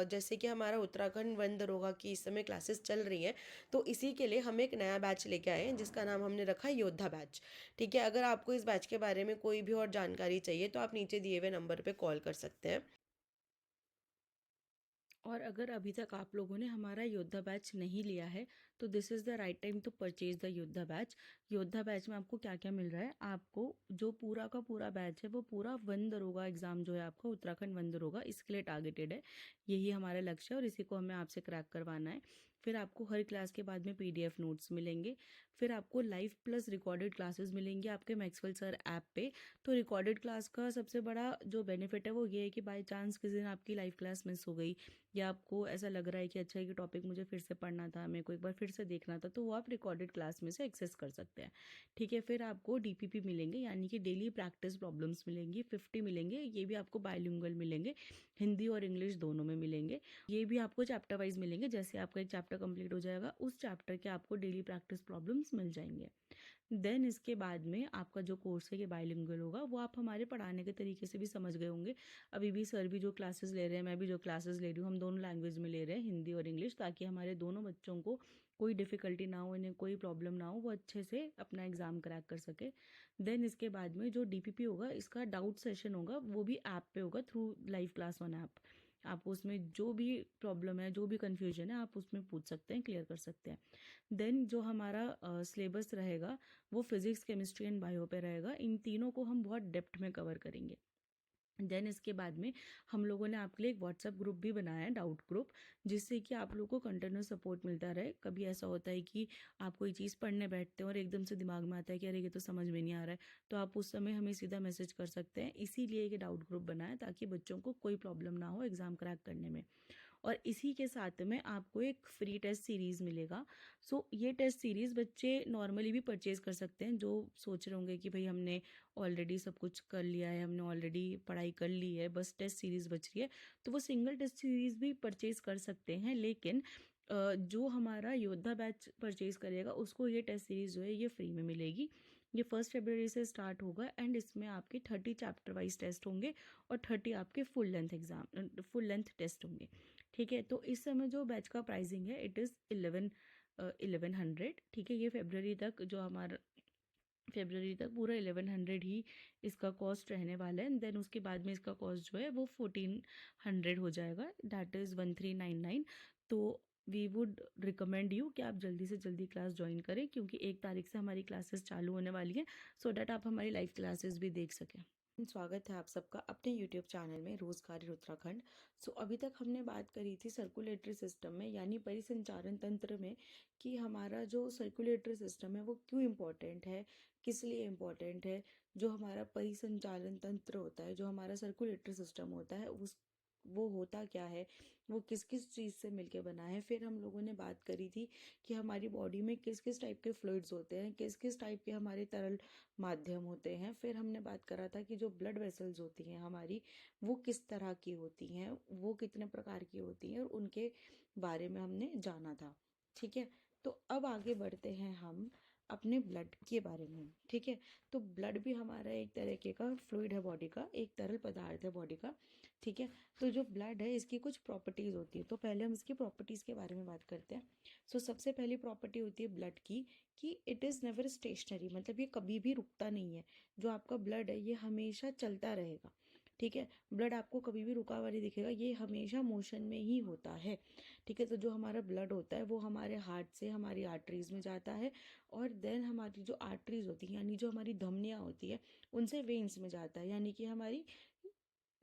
जैसे कि हमारा उत्तराखंड वन दरोगा की इस समय क्लासेस चल रही हैं, तो इसी के लिए हम एक नया बैच लेके आए हैं जिसका नाम हमने रखा है योद्धा बैच। ठीक है, अगर आपको इस बैच के बारे में कोई भी और जानकारी चाहिए तो आप नीचे दिए हुए नंबर पे कॉल कर सकते हैं। और अगर अभी तक आप लोगों ने हमारा योद्धा बैच नहीं लिया है तो this is the right time to purchase the Yoddha batch. Yoddha batch में आपको क्या क्या मिल रहा है, आपको जो पूरा का पूरा बैच है वो पूरा वन दरोगा एग्ज़ाम जो है आपका उत्तराखंड वन दरोगा इसके लिए टारगेटेड है। यही हमारा लक्ष्य है और इसी को हमें आपसे क्रैक करवाना है। फिर आपको हर क्लास के बाद में PDF नोट्स मिलेंगे। फिर आपको लाइव प्लस रिकॉर्डेड क्लासेस मिलेंगी आपके मैक्सवेल सर ऐप पे। तो रिकॉर्डेड क्लास का सबसे बड़ा जो बेनिफिट है वो ये है कि बाय चांस किसी दिन आपकी लाइव क्लास मिस हो गई या आपको ऐसा लग रहा है कि अच्छा ये टॉपिक मुझे फिर से पढ़ना था, मेरे को एक बार फिर से देखना था, तो वो आप रिकॉर्डेड क्लास में से एक्सेस कर सकते हैं। ठीक है, फिर आपको DPP मिलेंगे यानी कि डेली प्रैक्टिस प्रॉब्लम्स मिलेंगी, 50 मिलेंगे। ये भी आपको बायलिंगुअल मिलेंगे, हिंदी और इंग्लिश दोनों में मिलेंगे। ये भी आपको चैप्टर वाइज मिलेंगे, जैसे आपका एक चैप्टर कंप्लीट हो जाएगा उस चैप्टर के आपको डेली प्रैक्टिस प्रॉब्लम्स मिल जाएंगे। देन इसके बाद में आपका जो कोर्स है ये बाइलिंगुअल होगा, वो आप हमारे पढ़ाने के तरीके से भी समझ गए होंगे। अभी भी सर भी जो क्लासेस ले रहे हैं, मैं भी जो क्लासेस ले रही हूँ, हम दोनों लैंग्वेज में ले रहे हैं, हिंदी और इंग्लिश, ताकि हमारे दोनों बच्चों को कोई डिफ़िकल्टी ना हो, इन्हें कोई प्रॉब्लम ना हो, वो अच्छे से अपना एग्ज़ाम क्रैक कर सके। देन इसके बाद में जो DPP होगा इसका डाउट सेशन होगा, वो भी ऐप पे होगा through live class one app. आप उसमें जो भी प्रॉब्लम है, जो भी कन्फ्यूजन है, आप उसमें पूछ सकते हैं, क्लियर कर सकते हैं। देन जो हमारा सिलेबस रहेगा वो फिजिक्स, केमिस्ट्री एंड बायो पे रहेगा। इन तीनों को हम बहुत डेप्थ में कवर करेंगे। देन इसके बाद में हम लोगों ने आपके लिए एक व्हाट्सएप ग्रुप भी बनाया है, डाउट ग्रुप, जिससे कि आप लोगों को कंटिन्यूस सपोर्ट मिलता रहे। कभी ऐसा होता है कि आप कोई चीज़ पढ़ने बैठते हैं और एकदम से दिमाग में आता है कि अरे ये तो समझ में नहीं आ रहा है, तो आप उस समय हमें सीधा मैसेज कर सकते हैं। इसीलिए ये डाउट ग्रुप बनाया ताकि बच्चों को कोई प्रॉब्लम ना हो एग्ज़ाम क्रैक करने में। और इसी के साथ में आपको एक फ्री टेस्ट सीरीज़ मिलेगा। सो ये टेस्ट सीरीज़ बच्चे नॉर्मली भी परचेज़ कर सकते हैं, जो सोच रहे होंगे कि भाई हमने ऑलरेडी सब कुछ कर लिया है, हमने ऑलरेडी पढ़ाई कर ली है, बस टेस्ट सीरीज़ बच रही है, तो वो सिंगल टेस्ट सीरीज़ भी परचेज़ कर सकते हैं। लेकिन जो हमारा योद्धा बैच परचेज़ करेगा उसको ये टेस्ट सीरीज़ जो है ये फ्री में मिलेगी। ये 1 फरवरी से स्टार्ट होगा एंड इसमें आपके 30 चैप्टर वाइज टेस्ट होंगे और 30 आपके फुल लेंथ टेस्ट होंगे। ठीक है, तो इस समय जो बैच का प्राइसिंग है इट इज़ 1100। ठीक है, ये फेब्रवरी तक जो हमारा फेब्रवरी तक पूरा 1100 ही इसका कॉस्ट रहने वाला है। देन उसके बाद में इसका कॉस्ट जो है वो 1400 हो जाएगा, दैट इज़ 1399। तो वी वुड रिकमेंड यू कि आप जल्दी से जल्दी क्लास ज्वाइन करें, क्योंकि 1 तारीख से हमारी क्लासेस चालू होने वाली हैं, सो डैट आप हमारी लाइव क्लासेस भी देख सकें। स्वागत है आप सबका अपने यूट्यूब चैनल में रोजगार उत्तराखंड। अभी तक हमने बात करी थी सर्कुलेटरी सिस्टम में यानी परिसंचारण तंत्र में, कि हमारा जो सर्कुलेटरी सिस्टम है वो क्यों इम्पोर्टेंट है, किस लिए इम्पोर्टेंट है। जो हमारा परिसंचालन तंत्र होता है, जो हमारा सर्कुलेटरी सिस्टम होता है, उस वो होता क्या है, वो किस किस चीज़ से मिलके बना है। फिर हम लोगों ने बात करी थी कि हमारी बॉडी में किस किस टाइप के फ्लूइड्स होते हैं, किस किस टाइप के हमारे तरल माध्यम होते हैं। फिर हमने बात करा था कि जो ब्लड वेसल्स होती हैं हमारी, वो किस तरह की होती हैं, वो कितने प्रकार की होती हैं, और उनके बारे में हमने जाना था। ठीक है, तो अब आगे बढ़ते हैं हम अपने ब्लड के बारे में। ठीक है, तो ब्लड भी हमारा एक तरीके का फ्लूइड है बॉडी का, एक तरल पदार्थ है बॉडी का। ठीक है, तो जो ब्लड है इसकी कुछ प्रॉपर्टीज़ होती है, तो पहले हम इसकी प्रॉपर्टीज़ के बारे में बात करते हैं। सबसे पहली प्रॉपर्टी होती है ब्लड की कि इट इज़ नेवर स्टेशनरी, मतलब ये कभी भी रुकता नहीं है। जो आपका ब्लड है ये हमेशा चलता रहेगा। ठीक है, ब्लड आपको कभी भी रुका हुआ नहीं दिखेगा, ये हमेशा मोशन में ही होता है। ठीक है, तो जो हमारा ब्लड होता है वो हमारे हार्ट से हमारी आर्टरीज में जाता है, और देन हमारी जो आर्टरीज होती है यानी जो हमारी धमनियाँ होती है उनसे वेन्स में जाता है, यानी कि हमारी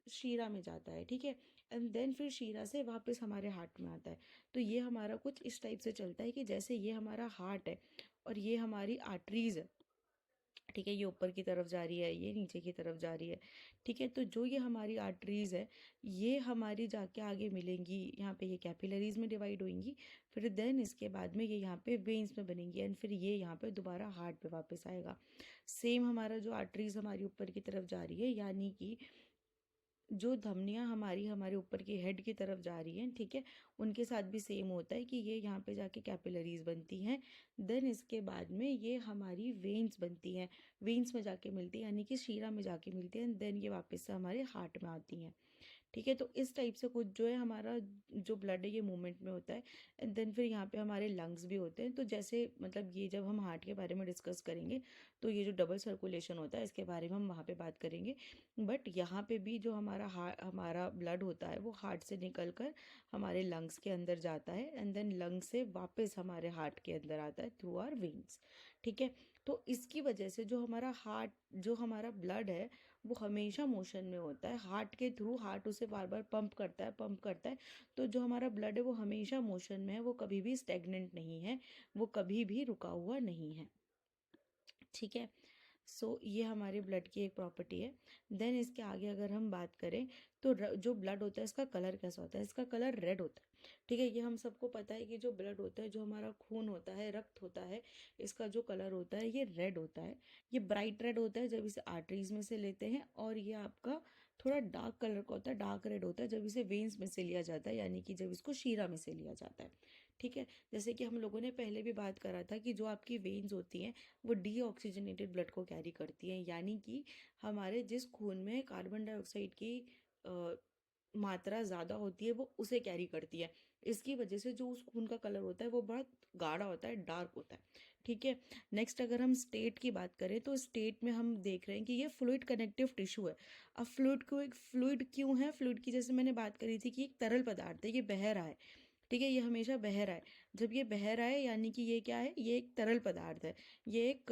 शीरा में जाता है। ठीक है, एंड देन फिर शीरा से वापस हमारे हार्ट में आता है। तो ये हमारा कुछ इस टाइप से चलता है कि जैसे ये हमारा हार्ट है और ये हमारी आर्टरीज है। ठीक है, ये ऊपर की तरफ जा रही है, ये नीचे की तरफ जा रही है। ठीक है, तो जो ये हमारी आर्टरीज है ये हमारी जाके आगे मिलेंगी, यहाँ पे ये कैपिलरीज में डिवाइड होंगी, फिर देन इसके बाद में ये यहाँ पे वेन्स में बनेंगी, एंड फिर ये यहाँ पे दोबारा हार्ट पे वापस आएगा। सेम हमारा जो आर्टरीज हमारी ऊपर की तरफ जा रही है, यानी कि जो धमनियाँ हमारी हमारे ऊपर की हेड की तरफ जा रही हैं, ठीक है, उनके साथ भी सेम होता है कि ये यहाँ पे जाके कैपिलरीज बनती हैं। देन इसके बाद में ये हमारी वेन्स बनती हैं, वेन्स में जाके मिलती है यानी कि शीरा में जाके मिलती है, देन ये वापस से हमारे हार्ट में आती हैं। ठीक है। तो इस टाइप से कुछ जो है हमारा जो ब्लड है ये मूवमेंट में होता है। एंड देन फिर यहाँ पे हमारे लंग्स भी होते हैं। तो जैसे मतलब ये जब हम हार्ट के बारे में डिस्कस करेंगे तो ये जो डबल सर्कुलेशन होता है इसके बारे में हम वहाँ पे बात करेंगे। बट यहाँ पे भी जो हमारा ब्लड होता है वो हार्ट से निकल कर हमारे लंग्स के अंदर जाता है एंड देन लंग्स से वापस हमारे हार्ट के अंदर आता है थ्रू आवर वेन्स। ठीक है। तो इसकी वजह से जो हमारा ब्लड है वो हमेशा मोशन में होता है हार्ट के थ्रू। हार्ट उसे बार बार पंप करता है। तो जो हमारा ब्लड है वो हमेशा मोशन में है, वो कभी भी स्टेगनेंट नहीं है, वो कभी भी रुका हुआ नहीं है। ठीक है। ये हमारे ब्लड की एक प्रॉपर्टी है। देन इसके आगे अगर हम बात करें तो जो ब्लड होता है इसका कलर कैसा होता है? इसका कलर रेड होता है। ठीक है। ये हम सबको पता है कि जो ब्लड होता है, जो हमारा खून होता है, रक्त होता है, इसका जो कलर होता है ये रेड होता है। ये ब्राइट रेड होता है जब इसे आर्टरीज में से लेते हैं, और ये आपका थोड़ा डार्क कलर का होता है, डार्क रेड होता है जब इसे वेन्स में से लिया जाता है, यानी कि जब इसको शीरा में से लिया जाता है। ठीक है। जैसे कि हम लोगों ने पहले भी बात करा था कि जो आपकी वेन्स होती हैं वो डीऑक्सीजनेटेड ब्लड को कैरी करती हैं, यानी कि हमारे जिस खून में कार्बन डाइऑक्साइड की अ, मात्रा ज़्यादा होती है वो उसे कैरी करती है। इसकी वजह से जो उस खून का कलर होता है वो बहुत गाढ़ा होता है, डार्क होता है। ठीक है। नेक्स्ट अगर हम स्टेट की बात करें तो स्टेट में हम देख रहे हैं कि ये फ्लूइड कनेक्टिव टिश्यू है। अब फ्लूइड क्यों है? फ्लूइड की जैसे मैंने बात करी थी कि एक तरल पदार्थ है, ये बह रहा है। ठीक है। ये हमेशा बह रहा है। जब ये बह रहा है यानी कि ये क्या है? ये एक तरल पदार्थ है। ये एक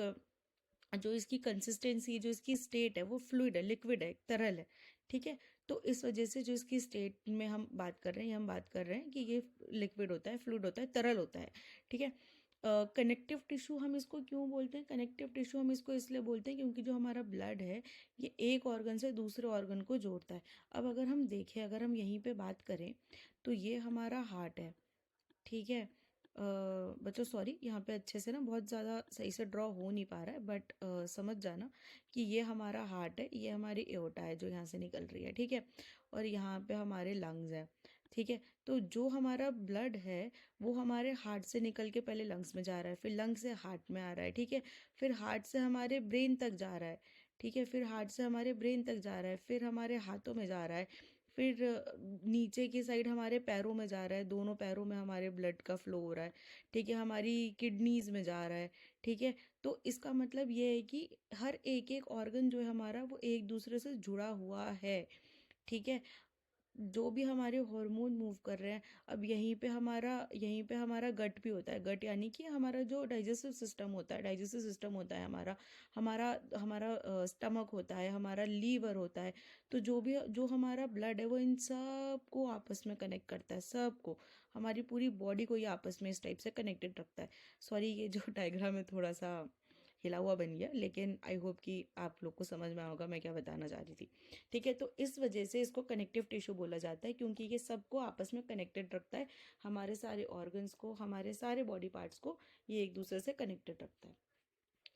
जो इसकी कंसिस्टेंसी, जो इसकी स्टेट है वो फ्लूइड है, लिक्विड है, तरल है। ठीक है। तो इस वजह से जो इसकी स्टेट में हम बात कर रहे हैं, हम बात कर रहे हैं कि ये लिक्विड होता है, फ्लूइड होता है, तरल होता है। ठीक है। कनेक्टिव टिश्यू हम इसको क्यों बोलते हैं? कनेक्टिव टिश्यू हम इसको इसलिए बोलते हैं क्योंकि जो हमारा ब्लड है ये एक ऑर्गन से दूसरे ऑर्गन को जोड़ता है। अब अगर हम देखें, अगर हम यहीं पे बात करें तो ये हमारा हार्ट है। ठीक है। बच्चों सॉरी, यहाँ पे अच्छे से ना बहुत ज़्यादा सही से ड्रॉ हो नहीं पा रहा है, बट समझ जाना कि ये हमारा हार्ट है, ये हमारी एओर्टा है जो यहाँ से निकल रही है। ठीक है। और यहाँ पे हमारे लंग्स है। ठीक है। तो जो हमारा ब्लड है वो हमारे हार्ट से निकल के पहले लंग्स में जा रहा है, फिर लंग्स से हार्ट में आ रहा है। ठीक है। फिर हार्ट से हमारे ब्रेन तक जा रहा है। ठीक है। फिर हार्ट से हमारे ब्रेन तक जा रहा है, फिर हमारे हाथों में जा रहा है, फिर नीचे की साइड हमारे पैरों में जा रहा है, दोनों पैरों में हमारे ब्लड का फ्लो हो रहा है। ठीक है। हमारी किडनीज में जा रहा है। ठीक है। तो इसका मतलब ये है कि हर एक एक ऑर्गन जो है हमारा वो एक दूसरे से जुड़ा हुआ है। ठीक है। जो भी हमारे हार्मोन मूव कर रहे हैं, अब यहीं पे हमारा गट भी होता है। गट यानी कि हमारा जो डाइजेस्टिव सिस्टम होता है, हमारा हमारा हमारा स्टमक होता है, हमारा लीवर होता है। तो जो हमारा ब्लड है वो इन सब को आपस में कनेक्ट करता है, सबको, हमारी पूरी बॉडी को ये आपस में इस टाइप से कनेक्टेड रखता है। सॉरी, ये जो डायग्राम है थोड़ा सा हिला हुआ बन गया, लेकिन आई होप कि आप लोग को समझ में आया होगा मैं क्या बताना चाह रही थी। ठीक है। तो इस वजह से इसको कनेक्टिव टिश्यू बोला जाता है, क्योंकि ये सबको आपस में कनेक्टेड रखता है, हमारे सारे ऑर्गन्स को, हमारे सारे बॉडी पार्ट्स को ये एक दूसरे से कनेक्टेड रखता है।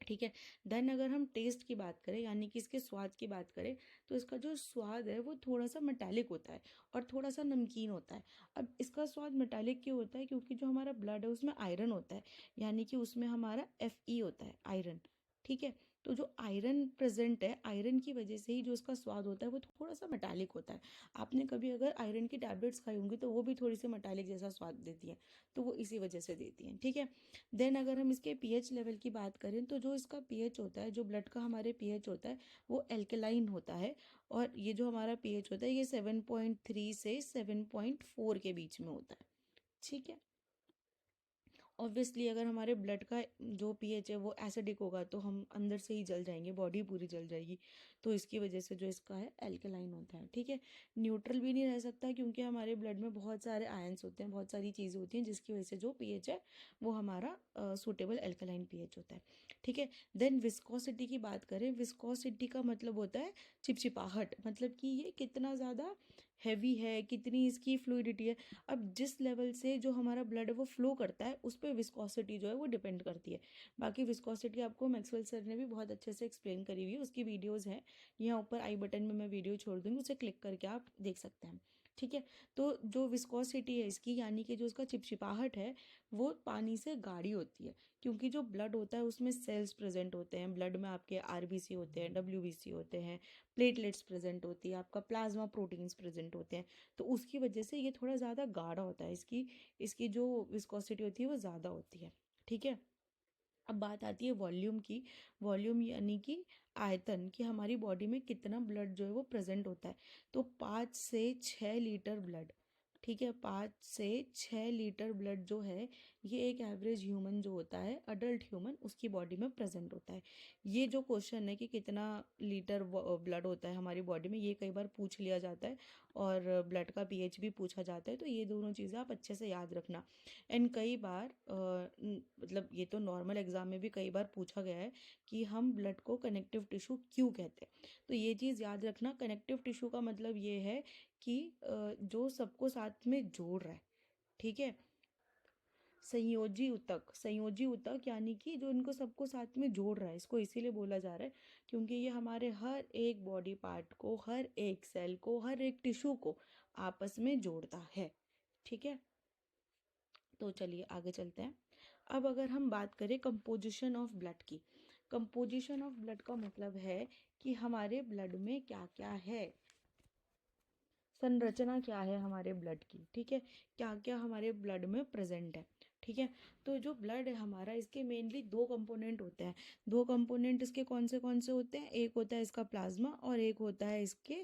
ठीक है। देन अगर हम टेस्ट की बात करें, यानी कि इसके स्वाद की बात करें, तो इसका जो स्वाद है वो थोड़ा सा मेटालिक होता है और थोड़ा सा नमकीन होता है। अब इसका स्वाद मेटालिक क्यों होता है? क्योंकि जो हमारा ब्लड है उसमें आयरन होता है, यानी कि उसमें हमारा Fe होता है, आयरन। ठीक है। तो जो आयरन प्रेजेंट है, आयरन की वजह से ही जो इसका स्वाद होता है वो थोड़ा सा मेटालिक होता है। आपने कभी अगर आयरन की टैबलेट्स खाई होंगी तो वो भी थोड़ी सी मेटालिक जैसा स्वाद देती हैं, तो वो इसी वजह से देती हैं। ठीक है। देन अगर हम इसके पीएच लेवल की बात करें तो जो इसका पीएच होता है, जो ब्लड का हमारे पीएच होता है वो एल्कलाइन होता है। और ये जो हमारा पीएच होता है ये 7.3 से 7.4 के बीच में होता है। ठीक है। ऑब्वियसली अगर हमारे ब्लड का जो पीएच है वो एसिडिक होगा तो हम अंदर से ही जल जाएंगे, बॉडी पूरी जल जाएगी। तो इसकी वजह से जो इसका है एल्कलाइन होता है। ठीक है। न्यूट्रल भी नहीं रह सकता क्योंकि हमारे ब्लड में बहुत सारे आयंस होते हैं, बहुत सारी चीज़ें होती हैं, जिसकी वजह से जो पीएच है वो हमारा सूटेबल एल्कलाइन पीएच होता है। ठीक है। देन विस्कोसिटी की बात करें, विस्कोसिटी का मतलब होता है चिपचिपाहट, मतलब कि ये कितना ज़्यादा हैवी है, कितनी इसकी फ्लूइडिटी है। अब जिस लेवल से जो हमारा ब्लड है वो फ्लो करता है उस पर विस्कोसिटी जो है वो डिपेंड करती है। बाकी विस्कोसिटी आपको मैक्सवेल सर ने भी बहुत अच्छे से एक्सप्लेन करी हुई है, उसकी वीडियोस हैं, यहाँ ऊपर आई बटन में मैं वीडियो छोड़ दूंगी, उसे क्लिक करके आप देख सकते हैं। ठीक है। तो जो विस्कोसिटी है इसकी, यानी कि जो इसका चिपचिपाहट है, वो पानी से गाढ़ी होती है, क्योंकि जो ब्लड होता है उसमें सेल्स प्रेजेंट होते हैं। ब्लड में आपके आरबीसी होते हैं, डब्ल्यूबीसी होते हैं, प्लेटलेट्स प्रेजेंट होती है, आपका प्लाज्मा प्रोटीन्स प्रेजेंट होते हैं। तो उसकी वजह से ये थोड़ा ज़्यादा गाढ़ा होता है, इसकी इसकी जो विस्कोसिटी होती है वो ज़्यादा होती है। ठीक है। अब बात आती है वॉल्यूम की। वॉल्यूम यानी कि आयतन, कि हमारी बॉडी में कितना ब्लड जो है वो प्रेजेंट होता है। तो 5 से 6 लीटर ब्लड, ठीक है, 5 से 6 लीटर ब्लड जो है, ये एक एवरेज ह्यूमन जो होता है, अडल्ट ह्यूमन, उसकी बॉडी में प्रेजेंट होता है। ये जो क्वेश्चन है कि कितना लीटर ब्लड होता है हमारी बॉडी में, ये कई बार पूछ लिया जाता है, और ब्लड का पीएच भी पूछा जाता है। तो ये दोनों चीज़ें आप अच्छे से याद रखना। एंड कई बार मतलब ये तो नॉर्मल एग्जाम में भी कई बार पूछा गया है कि हम ब्लड को कनेक्टिव टिश्यू क्यों कहते हैं। तो ये चीज़ याद रखना, कनेक्टिव टिश्यू का मतलब ये है कि जो सबको साथ में जोड़ रहा है। ठीक है। संयोजी ऊतक, संयोजी ऊतक यानी कि जो इनको सबको साथ में जोड़ रहा है, इसको इसीलिए बोला जा रहा है क्योंकि ये हमारे हर एक बॉडी पार्ट को, हर एक सेल को, हर एक टिश्यू को आपस में जोड़ता है। ठीक है। तो चलिए आगे चलते हैं। अब अगर हम बात करें कंपोजिशन ऑफ ब्लड की, कंपोजिशन ऑफ ब्लड का मतलब है कि हमारे ब्लड में क्या क्या है, संरचना क्या है हमारे ब्लड की। ठीक है। क्या क्या हमारे ब्लड में प्रेजेंट है। ठीक है। तो जो ब्लड है हमारा, इसके मेनली दो कंपोनेंट होते हैं। दो कंपोनेंट इसके कौन से होते हैं? एक होता है इसका प्लाज्मा, और एक होता है इसके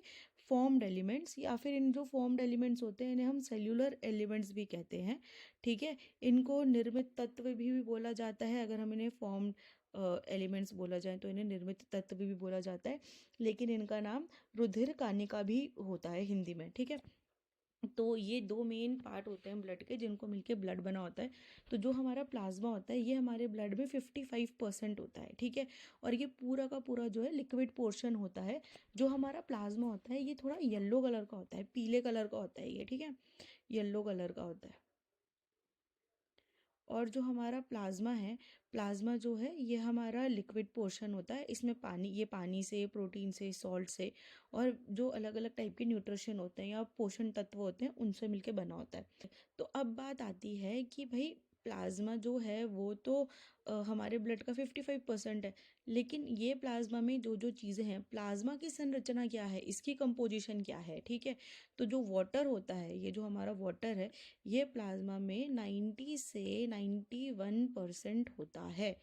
फॉर्म्ड एलिमेंट्स, या फिर इन जो फॉर्म्ड एलिमेंट्स होते हैं इन्हें हम सेल्यूलर एलिमेंट्स भी कहते हैं। ठीक है। इनको निर्मित तत्व भी बोला जाता है। अगर हम इन्हें फॉर्म्ड एलिमेंट्स बोला जाए तो इन्हें निर्मित तत्व भी बोला जाता है, लेकिन इनका नाम रुधिर कानिका भी होता है हिंदी में। ठीक है। तो ये दो मेन पार्ट होते हैं ब्लड के, जिनको मिलके ब्लड बना होता है। तो जो हमारा प्लाज्मा होता है ये हमारे ब्लड में 55% होता है। ठीक है। और ये पूरा का पूरा जो है लिक्विड पोर्शन होता है। जो हमारा प्लाज्मा होता है ये थोड़ा येलो कलर का होता है, पीले कलर का होता है ये। ठीक है। येलो कलर का होता है। और जो हमारा प्लाज्मा है, प्लाज्मा जो है ये हमारा लिक्विड पोर्शन होता है। इसमें पानी, ये पानी से, प्रोटीन से, सॉल्ट से, और जो अलग अलग टाइप के न्यूट्रिशन होते हैं या पोषण तत्व होते हैं उनसे मिलके बना होता है। तो अब बात आती है कि भाई प्लाज्मा जो है वो तो हमारे ब्लड का 55% है, लेकिन ये प्लाज्मा में जो जो चीज़ें हैं, प्लाज्मा की संरचना क्या है, इसकी कंपोजिशन क्या है। ठीक है। तो जो वाटर होता है, ये जो हमारा वाटर है, ये प्लाज्मा में 90 से 91% होता है।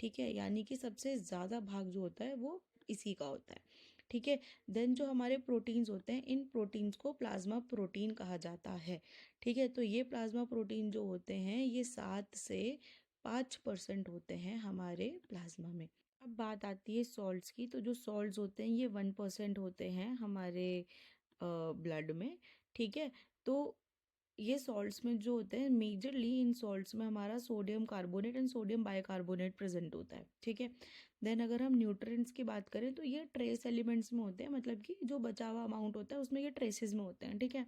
ठीक है। यानी कि सबसे ज़्यादा भाग जो होता है वो इसी का होता है। ठीक है। देन जो हमारे प्रोटीन्स होते हैं, इन प्रोटीन्स को प्लाज्मा प्रोटीन कहा जाता है। ठीक है। तो ये प्लाज्मा प्रोटीन जो होते हैं ये 7 से 5% होते हैं हमारे प्लाज्मा में। अब बात आती है सॉल्ट्स की। तो जो सॉल्ट्स होते हैं ये 1% होते हैं हमारे ब्लड में। ठीक है। तो ये सॉल्ट्स में जो होते हैं, मेजरली इन सॉल्ट्स में हमारा sodium carbonate and sodium bicarbonate present होता है। ठीक है। देन अगर हम न्यूट्रिएंट्स की बात करें तो ये ट्रेस एलिमेंट्स में होते हैं, मतलब कि जो बचा हुआ अमाउंट होता है उसमें ये ट्रेसेस में होते हैं। ठीक है।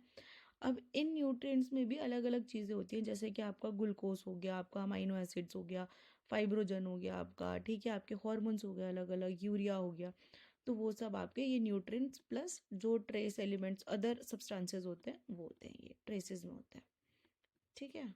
अब इन न्यूट्रिएंट्स में भी अलग अलग चीज़ें होती हैं, जैसे कि आपका ग्लूकोज हो गया, आपका अमाइनो एसिड्स हो गया, फाइब्रोजन हो गया आपका। ठीक है। आपके हॉर्मोन्स हो गए अलग अलग, यूरिया हो गया। तो वो सब आपके ये न्यूट्रिएंट्स प्लस जो ट्रेस एलिमेंट्स, अदर सब्सटेंसेस होते हैं, वो होते हैं, ये ट्रेसेस में होते हैं। ठीक है।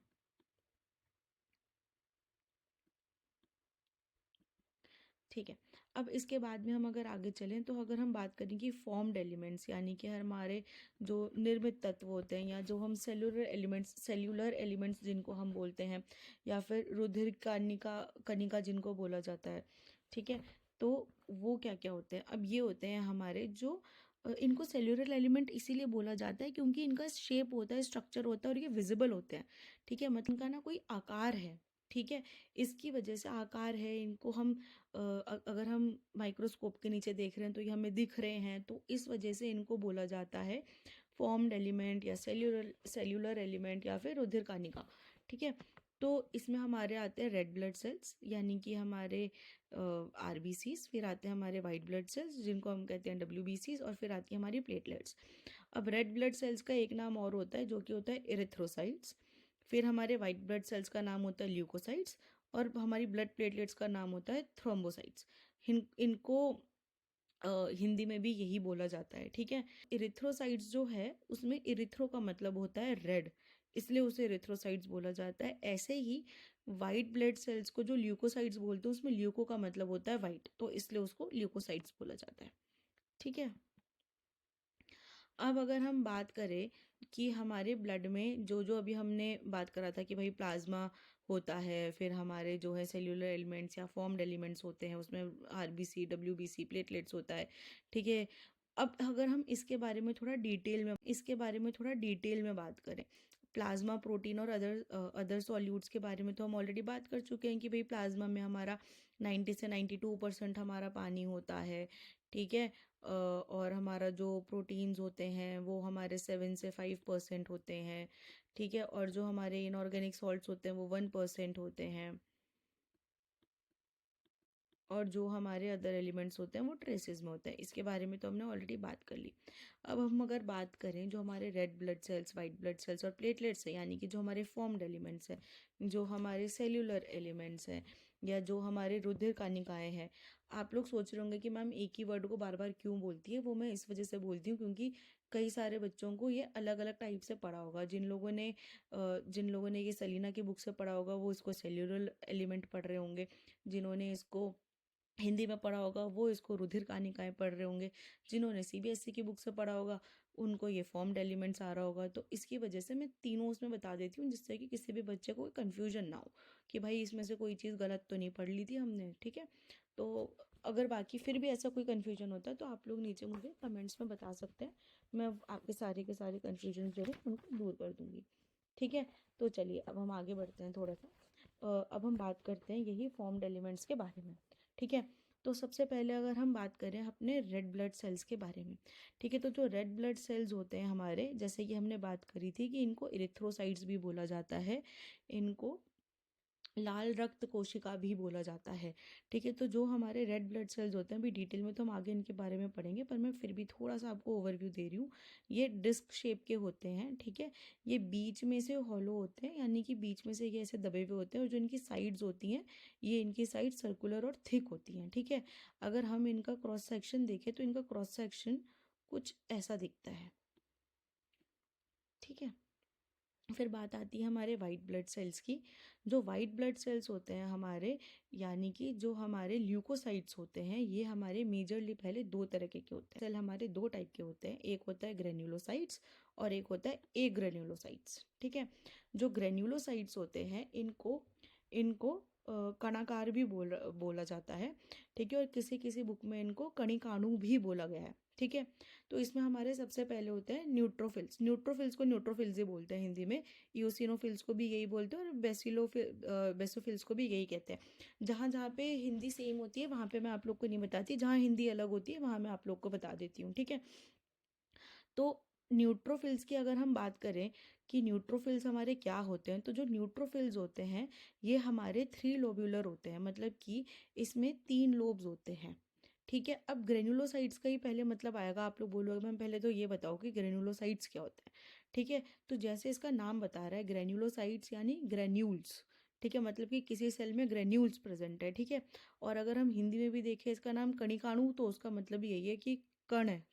ठीक है। अब इसके बाद में हम अगर आगे चलें तो अगर हम बात करें कि फॉर्म्ड एलिमेंट्स, यानी कि हमारे जो निर्मित तत्व होते हैं, या जो हम सेल्यूलर एलिमेंट्स जिनको हम बोलते हैं, या फिर रुधिर कनिका कनिका जिनको बोला जाता है। ठीक है। तो वो क्या क्या होते हैं? अब ये होते हैं हमारे जो इनको सेल्यूलर एलिमेंट इसीलिए बोला जाता है क्योंकि इनका शेप होता है, स्ट्रक्चर होता है, और ये विजिबल होते हैं। ठीक है। मतलब इनका ना कोई आकार है। ठीक है। इसकी वजह से आकार है, इनको हम अगर हम माइक्रोस्कोप के नीचे देख रहे हैं तो ये हमें दिख रहे हैं, तो इस वजह से इनको बोला जाता है फॉर्म्ड एलिमेंट, या सेल्यूलर एलिमेंट, या फिर रुधिर कनिका। ठीक है। तो इसमें हमारे आते हैं रेड ब्लड सेल्स, यानी कि हमारे आरबीसीज, फिर आते हैं हमारे वाइट ब्लड सेल्स जिनको हम कहते हैं डब्ल्यूबीसीज, और फिर आती है हमारी प्लेटलेट्स। अब रेड ब्लड सेल्स का एक नाम और होता है जो कि होता है इरिथ्रोसाइट्स। फिर हमारे वाइट ब्लड सेल्स का नाम होता है ल्यूकोसाइट्स, और हमारी ब्लड प्लेटलेट्स का नाम होता है थ्रोम्बोसाइट्स। इनको हिंदी में भी यही बोला जाता है, ठीक है। इरिथ्रोसाइट्स जो है उसमें इरिथ्रो का मतलब होता है रेड, इसलिए उसे इरिथ्रोसाइट्स बोला जाता है। ऐसे ही वाइट ब्लड सेल्स को जो ल्यूकोसाइट्स बोलते हैं उसमें ल्यूको का मतलब होता है वाइट, तो इसलिए उसको ल्यूकोसाइट्स बोला जाता है, ठीक है। अब अगर हम बात करें कि हमारे ब्लड में जो जो अभी हमने बात करा था कि भाई प्लाज्मा होता है, फिर हमारे जो है सेल्यूलर एलिमेंट्स या फॉर्म्ड एलिमेंट्स होते हैं, उसमें आरबीसी, डब्ल्यूबीसी, प्लेटलेट्स होता है, ठीक है। अब अगर हम इसके बारे में थोड़ा डिटेल में बात करें, प्लाज्मा प्रोटीन और अदर सॉल्यूट्स के बारे में तो हम ऑलरेडी बात कर चुके हैं कि भाई प्लाज्मा में हमारा 90 से 92% हमारा पानी होता है, ठीक है। और हमारा जो प्रोटीन्स होते हैं वो हमारे 7 से 5% होते हैं, ठीक है। और जो हमारे इनऑर्गेनिक सॉल्ट्स होते हैं वो 1% होते हैं, और जो हमारे अदर एलिमेंट्स होते हैं वो ट्रेसेस में होते हैं। इसके बारे में तो हमने ऑलरेडी बात कर ली। अब हम अगर बात करें जो हमारे red blood cells, white blood cells और प्लेटलेट्स हैं, यानी कि जो हमारे फॉर्म्ड एलिमेंट्स हैं, जो हमारे सेल्यूलर एलिमेंट्स हैं, या जो हमारे रुधिर कणिकाएं हैं। आप लोग सोच रहे होंगे कि मैम एक ही वर्ड को बार बार क्यों बोलती है, वो मैं इस वजह से बोलती हूँ क्योंकि कई सारे बच्चों को ये अलग अलग टाइप से पढ़ा होगा। जिन लोगों ने ये सलीना की बुक से पढ़ा होगा वो इसको सेल्यूलर एलिमेंट पढ़ रहे होंगे, जिन्होंने इसको हिंदी में पढ़ा होगा वो इसको रुधिर कणिकाएं पढ़ रहे होंगे, जिन्होंने सीबीएसई की बुक से पढ़ा होगा उनको ये फॉर्म्ड एलिमेंट्स आ रहा होगा। तो इसकी वजह से मैं तीनों उसमें बता देती हूँ, जिससे कि किसी भी बच्चे को कन्फ्यूजन ना हो कि भाई इसमें से कोई चीज़ गलत तो नहीं पढ़ ली थी हमने, ठीक है। तो अगर बाकी फिर भी ऐसा कोई कन्फ्यूजन होता है तो आप लोग नीचे मुझे कमेंट्स में बता सकते हैं, मैं आपके सारे के सारे कन्फ्यूजन जो है उनको दूर कर दूंगी, ठीक है। तो चलिए अब हम आगे बढ़ते हैं थोड़ा सा। अब हम बात करते हैं यही फॉर्म्ड एलिमेंट्स के बारे में, ठीक है। तो सबसे पहले अगर हम बात करें अपने रेड ब्लड सेल्स के बारे में, ठीक है। तो जो रेड ब्लड सेल्स होते हैं हमारे, जैसे कि हमने बात करी थी कि इनको इरिथ्रोसाइट्स भी बोला जाता है, इनको लाल रक्त कोशिका भी बोला जाता है, ठीक है। तो जो हमारे रेड ब्लड सेल्स होते हैं, अभी डिटेल में तो हम आगे इनके बारे में पढ़ेंगे, पर मैं फिर भी थोड़ा सा आपको ओवरव्यू दे रही हूँ। ये डिस्क शेप के होते हैं, ठीक है। ये बीच में से हॉलो होते हैं, यानी कि बीच में से ये ऐसे दबे हुए होते हैं, और जो इनकी साइड्स होती हैं ये इनकी साइड सर्कुलर और थिक होती हैं, ठीक है। अगर हम इनका क्रॉस सेक्शन देखें तो इनका क्रॉस सेक्शन कुछ ऐसा दिखता है, ठीक है। फिर बात आती है हमारे वाइट ब्लड सेल्स की। जो वाइट ब्लड सेल्स होते हैं हमारे, यानी कि जो हमारे ल्यूकोसाइट्स होते हैं, ये हमारे मेजरली पहले दो तरह के होते हैं। सेल हमारे दो टाइप के होते हैं, एक होता है ग्रेन्युलोसाइट्स और एक होता है ए ग्रेन्युलोसाइट्स, ठीक है। जो ग्रेन्युलोसाइट्स होते हैं इनको इनको कणाकार भी बोला जाता है, ठीक है। और किसी किसी बुक में इनको कणिकाणु भी बोला गया है, ठीक है। तो इसमें हमारे सबसे पहले होते हैं न्यूट्रोफिल्स। न्यूट्रोफिल्स को न्यूट्रोफिल्स ही बोलते हैं हिंदी में, यूसिनोफिल्स को भी यही बोलते हैं, और बेसोफिल्स को भी यही कहते हैं। जहाँ जहाँ पे हिंदी सेम होती है वहाँ पे मैं आप लोग को नहीं बताती, जहाँ हिंदी अलग होती है वहाँ मैं आप लोग को बता देती हूँ, ठीक है। तो न्यूट्रोफिल्स की अगर हम बात करें कि न्यूट्रोफिल्स हमारे क्या होते हैं, तो जो न्यूट्रोफिल्स होते हैं ये हमारे 3 लोब्यूलर होते हैं, मतलब कि इसमें 3 लोब्स होते हैं, ठीक है। अब ग्रेन्युलोसाइट्स का ही पहले मतलब आएगा, आप लोग बोलोगे मैम पहले तो ये बताओ कि ग्रेन्युलोसाइट्स क्या होता है, ठीक है। तो जैसे इसका नाम बता रहा है ग्रेन्युलोसाइट्स यानी ग्रेन्यूल्स, ठीक है, मतलब कि किसी सेल में ग्रेन्यूल्स प्रेजेंट है, ठीक है। और अगर हम हिंदी में भी देखें इसका नाम कणिकाणु, तो उसका मतलब यही है कि कण है,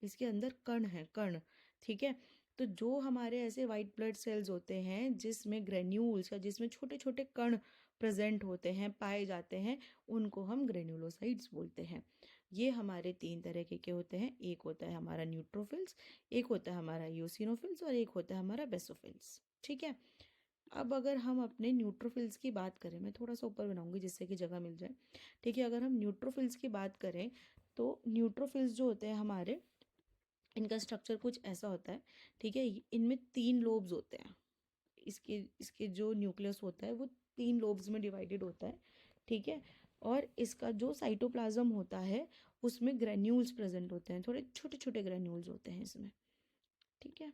इसके अंदर कण है, कण, ठीक है। तो जो हमारे ऐसे वाइट ब्लड सेल्स होते हैं जिसमें ग्रेन्यूल्स या जिसमें छोटे छोटे कण प्रेजेंट होते हैं, पाए जाते हैं, उनको हम ग्रेन्युलोसाइट्स बोलते हैं। ये हमारे 3 तरह के होते हैं, एक होता है हमारा न्यूट्रोफिल्स, एक होता है हमारा यूसिनोफिल्स और एक होता है हमारा बेसोफिल्स, ठीक है। अब अगर हम अपने न्यूट्रोफिल्स की बात करें, मैं थोड़ा सा ऊपर बनाऊंगी जिससे कि जगह मिल जाए, ठीक है। अगर हम न्यूट्रोफिल्स की बात करें तो न्यूट्रोफिल्स जो होते हैं हमारे, इनका स्ट्रक्चर कुछ ऐसा होता है, ठीक है। इनमें 3 लोब्स होते हैं, इसके इसके जो न्यूक्लियस होता है वो 3 लोब्स में डिवाइडेड होता है, ठीक है। और इसका जो साइटोप्लाज्म होता है उसमें ग्रेन्यूल्स प्रेजेंट होते हैं, थोड़े छोटे छोटे ग्रेन्यूल्स होते हैं इसमें, ठीक है।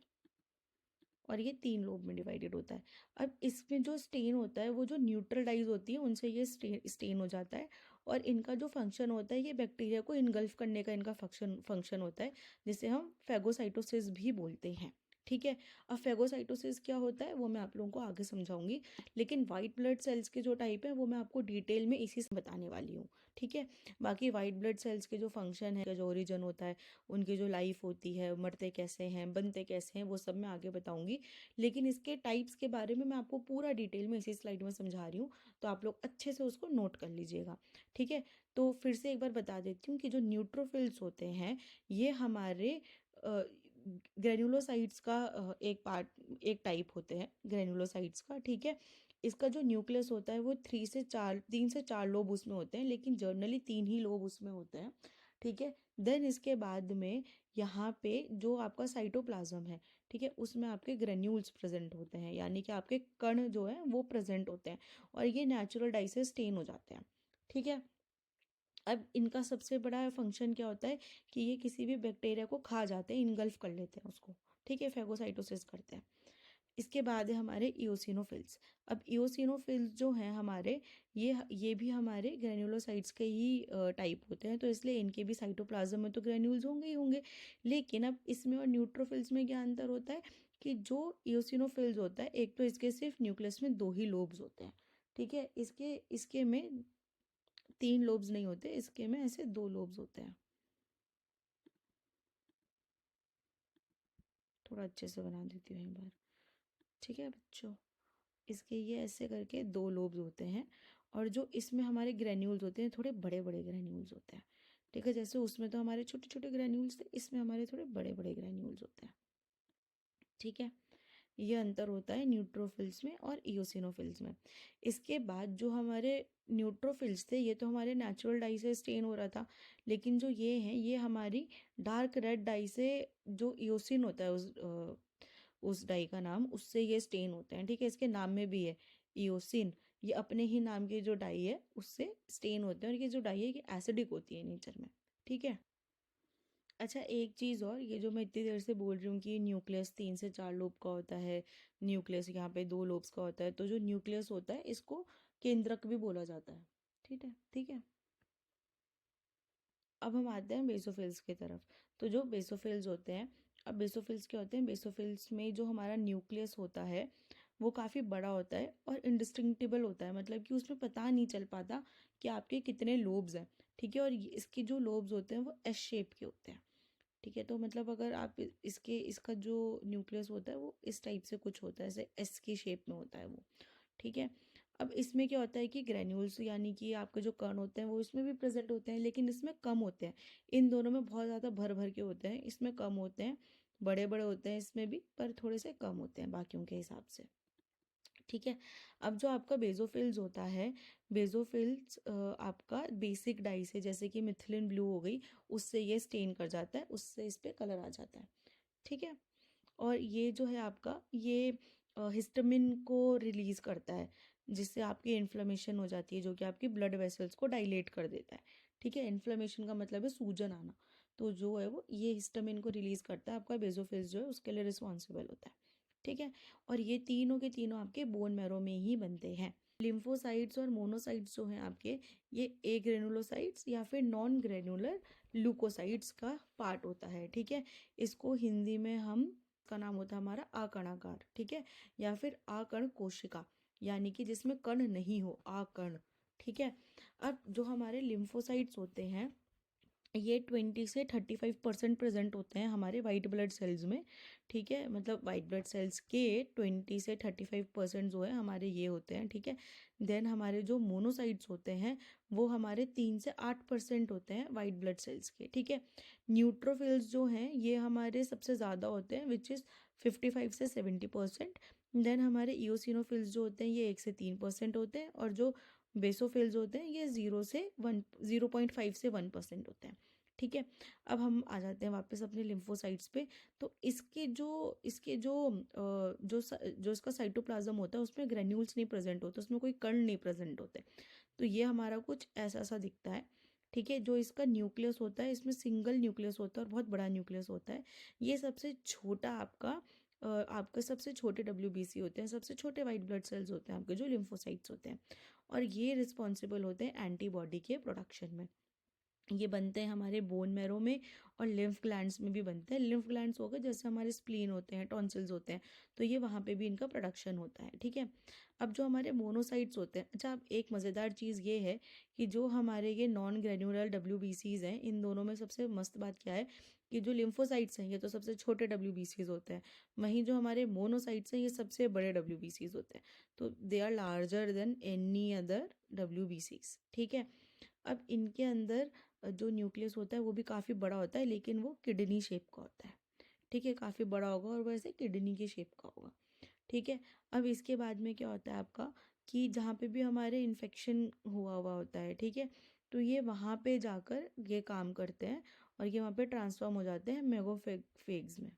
और ये 3 लोब में डिवाइडेड होता है। अब इसमें जो स्टेन होता है वो जो न्यूट्रलाइज होती है उनसे ये स्टेन हो जाता है, और इनका जो फंक्शन होता है ये बैक्टीरिया को इनगल्फ करने का इनका फंक्शन फंक्शन होता है, जिसे हम फैगोसाइटोसिस भी बोलते हैं, ठीक है। अब फेगोसाइटोसिस क्या होता है वो मैं आप लोगों को आगे समझाऊंगी, लेकिन वाइट ब्लड सेल्स के जो टाइप है वो मैं आपको डिटेल में इसी से बताने वाली हूँ। ठीक है। बाकी वाइट ब्लड सेल्स के जो फंक्शन है, जो ओरिजिन होता है, उनकी जो लाइफ होती है, मरते कैसे हैं, बनते कैसे हैं, वो सब मैं आगे बताऊंगी। लेकिन इसके टाइप्स के बारे में मैं आपको पूरा डिटेल में इसी स्लाइड में समझा रही हूँ, तो आप लोग अच्छे से उसको नोट कर लीजिएगा। ठीक है। तो फिर से एक बार बता देती हूँ कि जो न्यूट्रोफिल्स होते हैं ये हमारे ग्रेन्युलोसाइट्स का एक टाइप होते हैं ग्रेन्युलोसाइट्स का। ठीक है। इसका जो न्यूक्लियस होता है वो 3 से 4 लोब उसमें होते हैं, लेकिन जर्नली 3 ही लोब उसमें होते हैं। ठीक है। देन इसके बाद में यहाँ पे जो आपका साइटोप्लाज्म है, ठीक है, उसमें आपके ग्रेन्यूल्स प्रेजेंट होते हैं, यानी कि आपके कण जो है वो प्रेजेंट होते हैं, और ये नेचुरल डाई से स्टेन हो जाते हैं। ठीक है। अब इनका सबसे बड़ा फंक्शन क्या होता है कि ये किसी भी बैक्टीरिया को खा जाते हैं, इनगल्फ कर लेते हैं उसको। ठीक है। फेगोसाइटोसिस करते हैं। इसके बाद है हमारे इओसिनोफिल्स। अब इओसिनोफिल्स जो हैं हमारे, ये भी हमारे ग्रेन्युलोसाइट्स के ही टाइप होते हैं, तो इसलिए इनके भी साइटोप्लाज्म में तो ग्रेन्यूल्स होंगे ही होंगे। लेकिन अब इसमें और न्यूट्रोफिल्स में क्या अंतर होता है कि जो इओसिनोफिल्स होता है, एक तो इसके सिर्फ न्यूक्लियस में 2 ही लोब्स होते हैं। ठीक है। इसके इसके में 3 लोब्स नहीं होते, इसके में ऐसे 2 लोब्स होते हैं। थोड़ा अच्छे से बना देती हूँ एक बार। ठीक है बच्चों, इसके ये ऐसे करके 2 लोब्स होते हैं, और जो इसमें हमारे ग्रेन्यूल्स होते हैं थोड़े बड़े बड़े ग्रेन्यूल्स होते हैं। ठीक है। जैसे उसमें तो हमारे छोटे छोटे ग्रेन्यूल्स थे, इसमें हमारे थोड़े बड़े बड़े ग्रेन्यूल्स होते हैं। ठीक है। ये अंतर होता है न्यूट्रोफिल्स में और इओसिनोफिल्स में। इसके बाद जो हमारे न्यूट्रोफिल्स थे ये तो हमारे नेचुरल डाई से स्टेन हो रहा था, लेकिन जो ये हैं ये हमारी डार्क रेड डाई से, जो इओसिन होता है उस डाई का नाम, उससे ये स्टेन होते हैं। ठीक है। इसके नाम में भी है इओसिन, ये अपने ही नाम की जो डाई है उससे स्टेन होते हैं, और ये जो डाई है ये एसिडिक होती है नेचर में। ठीक है। अच्छा, एक चीज़ और, ये जो मैं इतनी देर से बोल रही हूँ कि न्यूक्लियस 3 से 4 लोब का होता है, न्यूक्लियस यहाँ पे 2 लोब्स का होता है, तो जो न्यूक्लियस होता है इसको केंद्रक भी बोला जाता है। ठीक है। ठीक है। अब हम आते हैं बेसोफिल्स की तरफ। तो जो बेसोफिल्स होते हैं, अब बेसोफिल्स क्या होते हैं, बेसोफिल्स में जो हमारा न्यूक्लियस होता है वो काफ़ी बड़ा होता है और इंडिस्टिंक्टिबल होता है, मतलब कि उसमें पता नहीं चल पाता कि आपके कितने लोब्स हैं। ठीक है। और इसके जो लोब्स होते हैं वो एस शेप के होते हैं। ठीक है। तो मतलब अगर आप इसका जो न्यूक्लियस होता है वो इस टाइप से कुछ होता है, ऐसे एस की शेप में होता है वो। ठीक है। अब इसमें क्या होता है कि ग्रेन्यूल्स यानी कि आपके जो कण होते हैं वो इसमें भी प्रेजेंट होते हैं, लेकिन इसमें कम होते हैं। इन दोनों में बहुत ज़्यादा भर भर के होते हैं, इसमें कम होते हैं। बड़े बड़े होते हैं इसमें भी, पर थोड़े से कम होते हैं बाकियों के हिसाब से। ठीक है। अब जो आपका बेसोफिल्स होता है, बेसोफिल्स आपका बेसिक डाई से, जैसे कि मिथिलिन ब्लू हो गई, उससे ये स्टेन कर जाता है, उससे इस पे कलर आ जाता है। ठीक है। और ये जो है आपका, ये हिस्टामिन को रिलीज करता है, जिससे आपकी इन्फ्लेमेशन हो जाती है, जो कि आपकी ब्लड वेसल्स को डायलेट कर देता है। ठीक है। इन्फ्लेमेशन का मतलब है सूजन आना, तो जो है वो ये हिस्टामिन को रिलीज करता है, आपका बेसोफिल्स जो है उसके लिए रिस्पॉन्सिबल होता है। ठीक है। और ये तीनों के तीनों आपके बोन मैरो में ही बनते हैं। लिम्फोसाइट्स और मोनोसाइट्स जो हैं आपके, ये ए ग्रेनुलोसाइट्स या फिर नॉन ग्रेनुलर ल्यूकोसाइट्स का पार्ट होता है। ठीक है। इसको हिंदी में हम, का नाम होता है हमारा आकणाकार। ठीक है। या फिर आकण कोशिका, यानी कि जिसमें कण नहीं हो, आकण। ठीक है। अब जो हमारे लिम्फोसाइट्स होते हैं ये 20 से 35% प्रेजेंट होते हैं हमारे वाइट ब्लड सेल्स में। ठीक है। मतलब वाइट ब्लड सेल्स के 20 से 35% जो है हमारे ये होते हैं। ठीक है। देन हमारे जो मोनोसाइट्स होते हैं वो हमारे 3 से 8% होते हैं वाइट ब्लड सेल्स के। ठीक है। न्यूट्रोफिल्स जो हैं ये हमारे सबसे ज़्यादा होते हैं, विच इज़ 55 से 70%। देन हमारे इओसिनोफिल्स जो होते हैं ये 1 से 3% होते हैं, और जो बेसोफिल्स होते हैं ये 0.5 से 1% होते हैं। ठीक है। अब हम आ जाते हैं वापस अपने लिम्फोसाइट्स पे। तो जो इसका साइटोप्लाज्म होता है उसमें ग्रेन्यूल्स नहीं प्रेजेंट होते, उसमें कोई कण नहीं प्रेजेंट होते, तो ये हमारा कुछ ऐसा सा दिखता है। ठीक है। जो इसका न्यूक्लियस होता है इसमें सिंगल न्यूक्लियस होता है और बहुत बड़ा न्यूक्लियस होता है। ये सबसे छोटा आपका सबसे छोटे WBC होते हैं, सबसे छोटे वाइट ब्लड सेल्स होते हैं आपके, जो लिम्फोसाइट्स होते हैं, और ये रिस्पॉन्सिबल होते हैं एंटीबॉडी के प्रोडक्शन में। ये बनते हैं हमारे बोन मैरो में और लिम्फ ग्लैंड्स में भी बनते हैं। लिम्फ ग्लैंड्स हो गए जैसे हमारे स्प्लीन होते हैं, टॉन्सिल्स होते हैं, तो ये वहाँ पे भी इनका प्रोडक्शन होता है। ठीक है, अब जो हमारे मोनोसाइट्स होते हैं, अच्छा अब एक मज़ेदार चीज़ ये है कि जो हमारे ये नॉन ग्रेन्युलर WBCs हैं, इन दोनों में सबसे मस्त बात क्या है कि जो लिम्फोसाइट्स हैं ये तो सबसे छोटे WBCs होते हैं, वहीं जो हमारे मोनोसाइट्स हैं ये सबसे बड़े WBCs होते हैं। तो they are larger than any other WBCs। ठीक है, अब इनके अंदर जो न्यूक्लियस होता है वो भी काफ़ी बड़ा होता है, लेकिन वो किडनी शेप का होता है। ठीक है, काफ़ी बड़ा होगा और वैसे किडनी की शेप का होगा। ठीक है, अब इसके बाद में क्या होता है आपका कि जहाँ पे भी हमारे इन्फेक्शन हुआ हुआ होता है, ठीक है, तो ये वहाँ पे जाकर ये काम करते हैं और ये वहाँ पे ट्रांसफॉर्म हो जाते हैं मेगोफेग्स में।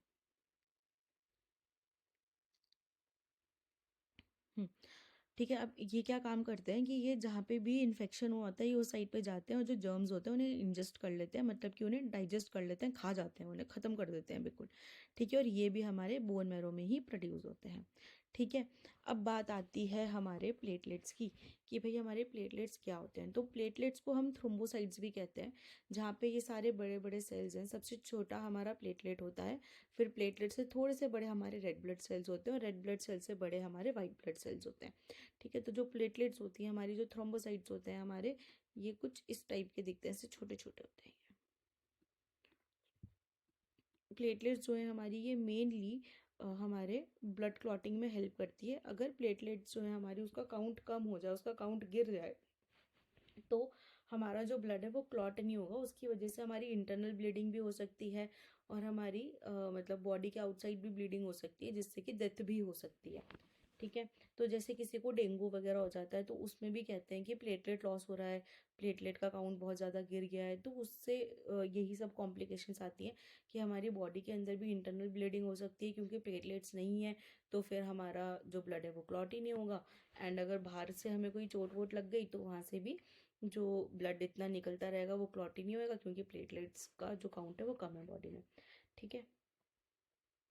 हम्म, ठीक है, अब ये क्या काम करते हैं कि ये जहाँ पे भी इन्फेक्शन हुआ होता है ये उस साइड पे जाते हैं और जो जर्म्स होते हैं उन्हें इंजेस्ट कर लेते हैं, मतलब कि उन्हें डाइजेस्ट कर लेते हैं, खा जाते हैं, उन्हें ख़त्म कर देते हैं बिल्कुल। ठीक है, और ये भी हमारे बोन मैरो में ही प्रोड्यूस होते हैं। ठीक है, अब बात आती है हमारे प्लेटलेट्स की कि भाई हमारे प्लेटलेट्स क्या होते हैं। तो प्लेटलेट्स को हम थ्रोम्बोसाइट्स भी कहते हैं, जहाँ पे ये सारे बड़े बड़े सेल्स हैं। सबसे छोटा हमारा प्लेटलेट होता है, फिर प्लेटलेट से थोड़े से बड़े हमारे रेड ब्लड सेल्स होते हैं और रेड ब्लड सेल से बड़े हमारे वाइट ब्लड सेल्स होते हैं। ठीक है, तो जो प्लेटलेट्स होती हैं हमारी, जो थ्रोम्बोसाइट्स होते हैं हमारे, ये कुछ इस टाइप के दिखते हैं, ऐसे छोटे छोटे होते हैं। प्लेटलेट्स जो है हमारी ये मेनली हमारे ब्लड क्लॉटिंग में हेल्प करती है। अगर प्लेटलेट्स जो है हमारी उसका काउंट कम हो जाए, उसका काउंट गिर जाए, तो हमारा जो ब्लड है वो क्लॉट नहीं होगा, उसकी वजह से हमारी इंटरनल ब्लीडिंग भी हो सकती है और हमारी मतलब बॉडी के आउटसाइड भी ब्लीडिंग हो सकती है, जिससे कि डेथ भी हो सकती है। ठीक है, तो जैसे किसी को डेंगू वगैरह हो जाता है तो उसमें भी कहते हैं कि प्लेटलेट लॉस हो रहा है, प्लेटलेट का काउंट बहुत ज़्यादा गिर गया है, तो उससे यही सब कॉम्प्लिकेशंस आती हैं कि हमारी बॉडी के अंदर भी इंटरनल ब्लीडिंग हो सकती है, क्योंकि प्लेटलेट्स नहीं है तो फिर हमारा जो ब्लड है वो क्लॉट ही नहीं होगा। एंड अगर बाहर से हमें कोई चोट वोट लग गई तो वहाँ से भी जो ब्लड इतना निकलता रहेगा वो क्लॉट ही नहीं होएगा, क्योंकि प्लेटलेट्स का जो काउंट है वो कम है बॉडी में। ठीक है,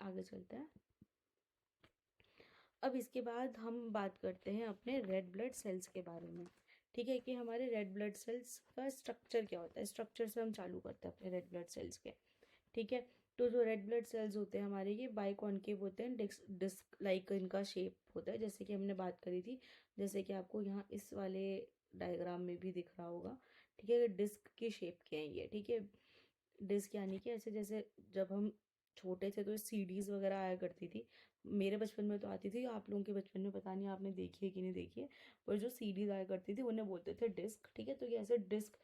आगे चलते हैं। अब इसके बाद हम बात करते हैं अपने रेड ब्लड सेल्स के बारे में। ठीक है, कि हमारे रेड ब्लड सेल्स का स्ट्रक्चर क्या होता है। स्ट्रक्चर से हम चालू करते हैं अपने रेड ब्लड सेल्स के। ठीक है, तो जो रेड ब्लड सेल्स होते हैं हमारे, ये बाइकॉन्केव होते हैं, डिस्क डिस्क लाइक इनका शेप होता है, जैसे कि हमने बात करी थी, जैसे कि आपको यहाँ इस वाले डायग्राम में भी दिख रहा होगा। ठीक है, डिस्क की शेप के हैं ये। ठीक है, डिस्क यानी कि ऐसे जैसे जब हम छोटे थे तो सीडीज वगैरह आया करती थी, मेरे बचपन में तो आती थी, आप लोगों के बचपन में पता नहीं आपने देखी है कि नहीं देखी है, पर जो सीडीज आया करती थी उन्हें बोलते थे डिस्क। ठीक है, तो ये ऐसे डिस्क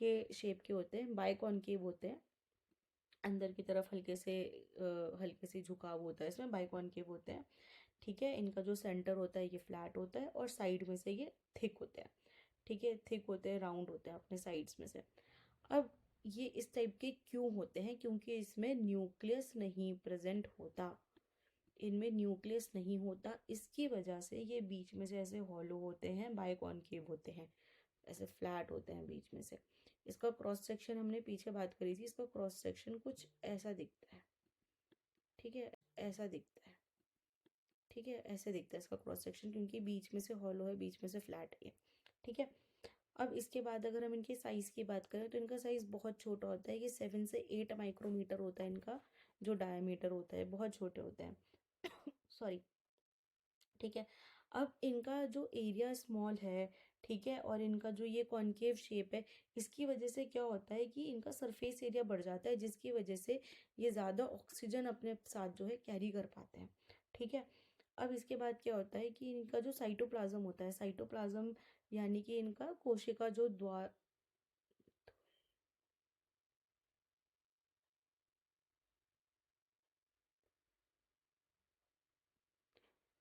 के शेप के होते हैं, बाइकॉन्केव होते हैं, अंदर की तरफ हल्के से झुकाव होता है इसमें, बाइकॉन्केव होते हैं। ठीक है, इनका जो सेंटर होता है ये फ्लैट होता है और साइड में से ये थिक होते हैं। ठीक है, थिक होते हैं, राउंड होते हैं अपने साइड्स में से। अब ये इस टाइप के क्यों होते हैं, क्योंकि इसमें न्यूक्लियस नहीं प्रेजेंट होता, इनमें न्यूक्लियस नहीं होता, इसकी वजह से ये बीच में से ऐसे हॉलो होते हैं, बाइकॉन्केव होते हैं, ऐसे फ्लैट होते हैं बीच में से। इसका क्रॉस सेक्शन हमने पीछे बात करी थी, इसका क्रॉस सेक्शन कुछ ऐसा दिखता है। ठीक है, ऐसा दिखता है। ठीक है, ऐसे दिखता है इसका क्रॉस सेक्शन, क्योंकि बीच में से हॉलो है, बीच में से फ्लैट है। ठीक है, अब इसके बाद अगर हम इनके साइज़ की बात करें तो इनका साइज़ बहुत छोटा होता है, ये 7 से 8 माइक्रोमीटर होता है इनका जो डायमीटर होता है, बहुत छोटे होते हैं। सॉरी। ठीक है, अब इनका जो एरिया स्मॉल है, ठीक है, और इनका जो ये कॉन्केव शेप है, इसकी वजह से क्या होता है कि इनका सरफेस एरिया बढ़ जाता है, जिसकी वजह से ये ज़्यादा ऑक्सीजन अपने साथ जो है कैरी कर पाते हैं। ठीक है, अब इसके बाद क्या होता है कि इनका जो साइटोप्लाज्म होता है, साइटोप्लाज्म यानी कि इनका कोशिका जो द्वार,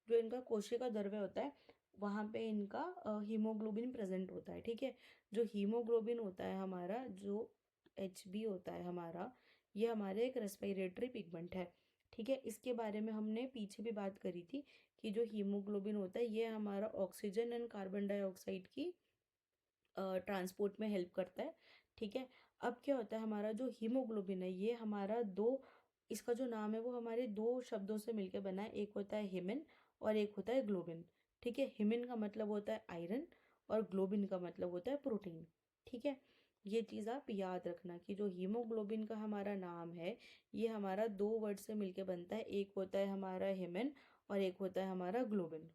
जो इनका कोशिका द्रव्य होता है, वहाँ पे इनका हीमोग्लोबिन प्रेजेंट होता है। ठीक है, जो हीमोग्लोबिन होता है हमारा, जो HB होता है हमारा, ये हमारे एक रेस्पिरेटरी पिगमेंट है। ठीक है, इसके बारे में हमने पीछे भी बात करी थी कि जो हीमोग्लोबिन होता है ये हमारा ऑक्सीजन एंड कार्बन डाइऑक्साइड की ट्रांसपोर्ट में हेल्प करता है। ठीक है, अब क्या होता है, हमारा जो हीमोग्लोबिन है ये हमारा दो, इसका जो नाम है वो हमारे दो शब्दों से मिलकर बना है, एक होता है हिमिन और एक होता है ग्लोबिन। ठीक है, हिमिन का मतलब होता है आयरन और ग्लोबिन का मतलब होता है प्रोटीन। ठीक है, ये चीज़ आप याद रखना कि जो हीमोग्लोबिन का हमारा नाम है ये हमारा 2 वर्ड से मिलके बनता है। एक होता है हमारा हिमन और एक होता है हमारा ग्लोबिन।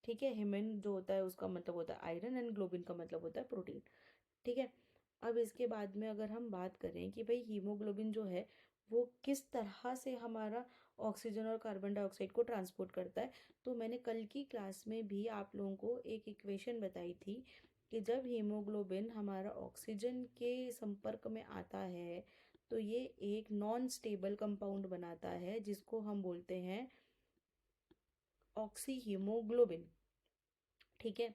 ठीक है, हिमन जो होता है उसका मतलब होता है आयरन एंड ग्लोबिन का मतलब होता है प्रोटीन। ठीक है, अब इसके बाद में अगर हम बात करें कि भाई हीमोग्लोबिन जो है वो किस तरह से हमारा ऑक्सीजन और कार्बन डाइऑक्साइड को ट्रांसपोर्ट करता है, तो मैंने कल की क्लास में भी आप लोगों को एक इक्वेशन बताई थी कि जब हीमोग्लोबिन हमारा ऑक्सीजन के संपर्क में आता है तो ये एक नॉन स्टेबल कंपाउंड बनाता है जिसको हम बोलते हैं ऑक्सी हीमोग्लोबिन। ठीक है,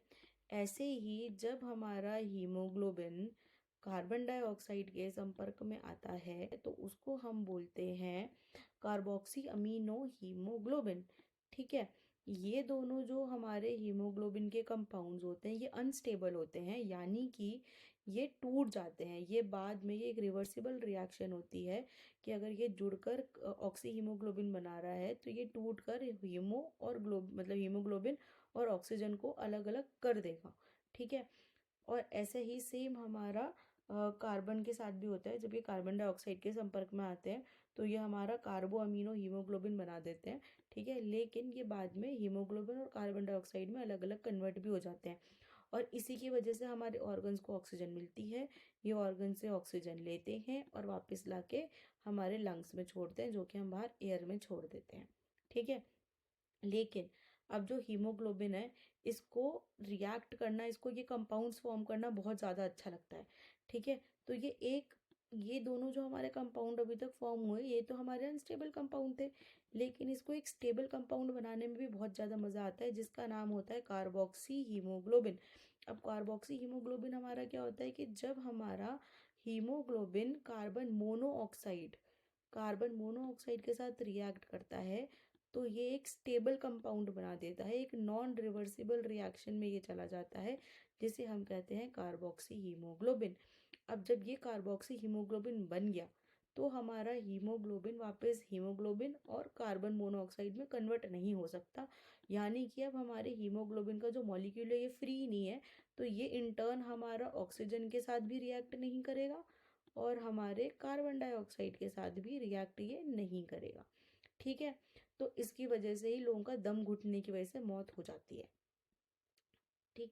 ऐसे ही जब हमारा हीमोग्लोबिन कार्बन डाइऑक्साइड के संपर्क में आता है तो उसको हम बोलते हैं कार्बोक्सी अमीनो हीमोग्लोबिन। ठीक है, ये दोनों जो हमारे हीमोग्लोबिन के कंपाउंड्स होते हैं ये अनस्टेबल होते हैं, यानी कि ये टूट जाते हैं। ये बाद में ये एक रिवर्सिबल रिएक्शन होती है कि अगर ये जुड़कर ऑक्सी हीमोग्लोबिन बना रहा है तो ये टूट कर हीमो और मतलब हीमोग्लोबिन और ऑक्सीजन को अलग अलग कर देगा। ठीक है, और ऐसे ही सेम हमारा कार्बन के साथ भी होता है। जब ये कार्बन डाइऑक्साइड के संपर्क में आते हैं तो ये हमारा कार्बो अमीनो हीमोग्लोबिन बना देते हैं। ठीक है, लेकिन ये बाद में हीमोग्लोबिन और कार्बन डाइऑक्साइड में अलग अलग कन्वर्ट भी हो जाते हैं और इसी की वजह से हमारे ऑर्गन्स को ऑक्सीजन मिलती है। ये ऑर्गन से ऑक्सीजन लेते हैं और वापस लाके हमारे लंग्स में छोड़ते हैं, जो कि हम बाहर एयर में छोड़ देते हैं। ठीक है, लेकिन अब जो हीमोग्लोबिन है इसको रिएक्ट करना, इसको ये कंपाउंड्स फॉर्म करना बहुत ज़्यादा अच्छा लगता है। ठीक है, तो ये दोनों जो हमारे कंपाउंड अभी तक फॉर्म हुए ये तो हमारे अनस्टेबल कंपाउंड थे, लेकिन इसको एक स्टेबल कंपाउंड बनाने में भी बहुत ज़्यादा मज़ा आता है जिसका नाम होता है कार्बोक्सी हीमोग्लोबिन। अब कार्बोक्सी हीमोग्लोबिन हमारा क्या होता है कि जब हमारा हीमोग्लोबिन कार्बन मोनोऑक्साइड के साथ रिएक्ट करता है तो ये एक स्टेबल कंपाउंड बना देता है, एक नॉन रिवर्सिबल रिएक्शन में ये चला जाता है जिसे हम कहते हैं कार्बोक्सी हीमोग्लोबिन। अब जब ये कार्बोक्सी हीमोग्लोबिन बन गया तो हमारा हीमोग्लोबिन वापस हीमोग्लोबिन और कार्बन मोनोऑक्साइड में कन्वर्ट नहीं हो सकता, यानी कि अब हमारे हीमोग्लोबिन का जो मॉलिक्यूल है ये फ्री नहीं है, तो ये इंटर्न हमारा ऑक्सीजन के साथ भी रिएक्ट नहीं करेगा और हमारे कार्बन डाइऑक्साइड के साथ भी रिएक्ट ये नहीं करेगा। ठीक है, तो इसकी वजह से ही लोगों का दम घुटने की वजह से मौत हो जाती है। ठीक,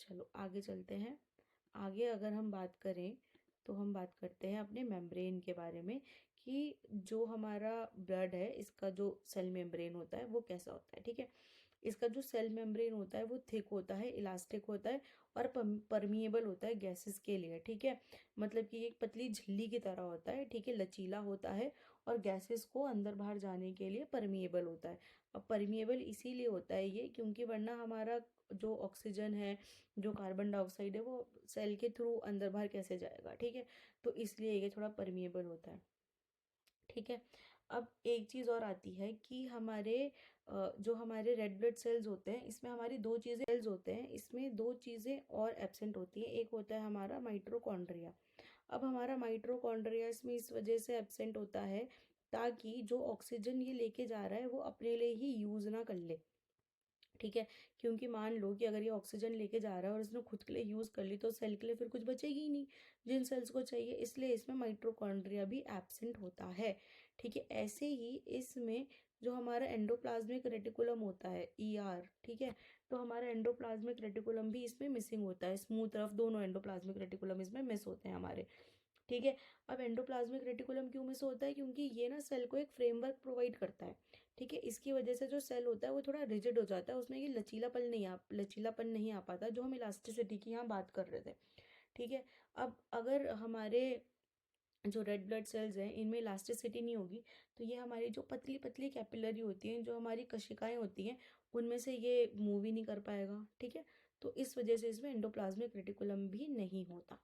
चलो आगे चलते हैं। आगे अगर हम बात करें तो हम बात करते हैं अपने मेम्ब्रेन के बारे में कि जो हमारा ब्लड है इसका जो सेल मेम्ब्रेन होता है वो कैसा होता है। ठीक है, इसका जो सेल मेम्ब्रेन होता है वो थिक होता है, इलास्टिक होता है और परमिएबल होता है गैसेस के लिए। ठीक है, मतलब कि एक पतली झिल्ली की तरह होता है। ठीक है, लचीला होता है और गैसेस को अंदर बाहर जाने के लिए परमिएबल होता है। अब परमिएबल इसीलिए होता है ये क्योंकि वरना हमारा जो ऑक्सीजन है, जो कार्बन डाइऑक्साइड है वो सेल के थ्रू अंदर बाहर कैसे जाएगा। ठीक है, तो इसलिए ये थोड़ा परमिएबल होता है। ठीक है, अब एक चीज़ और आती है कि जो हमारे रेड ब्लड सेल्स होते हैं इसमें हमारी दो चीज़ें और एब्सेंट होती हैं। एक होता है हमारा माइटोकॉन्ड्रिया। अब हमारा माइटोकॉन्ड्रिया इसमें इस वजह से एब्सेंट होता है ताकि जो ऑक्सीजन ये लेके जा रहा है वो अपने लिए ही यूज़ ना कर ले। ठीक है, क्योंकि मान लो कि अगर ये ऑक्सीजन लेके जा रहा है और इसने खुद के लिए यूज़ कर ली तो सेल के लिए फिर कुछ बचेगी ही नहीं जिन सेल्स को चाहिए, इसलिए इसमें माइटोकॉन्ड्रिया भी एब्सेंट होता है। ठीक है, ऐसे ही इसमें जो हमारा एंडोप्लाज्मिक रेटिकुलम होता है ER, ठीक है, तो हमारा एंडोप्लाज्मिक रेटिकुलम भी इसमें मिसिंग होता है। स्मूथ रफ दोनों एंडोप्लाज्मिक रेटिकुलम इसमें मिस होते हैं हमारे। ठीक है, अब एंडोप्लाज्मिक रेटिकुलम क्यों मिस होता है, क्योंकि ये ना सेल को एक फ्रेमवर्क प्रोवाइड करता है। ठीक है, इसकी वजह से जो सेल होता है वो थोड़ा रिजिड हो जाता है, उसमें ये लचीलापन नहीं आ पाता जो हम इलास्टिसिटी की यहाँ बात कर रहे थे। ठीक है, अब अगर हमारे जो रेड ब्लड सेल्स हैं इनमें इलास्टिसिटी नहीं होगी तो ये हमारी जो पतली पतली कैपिलरी होती हैं, जो हमारी कोशिकाएं होती हैं, उनमें से ये मूव ही नहीं कर पाएगा। ठीक है, तो इस वजह से इसमें एंडोप्लाज्मिक रेटिकुलम भी नहीं होता।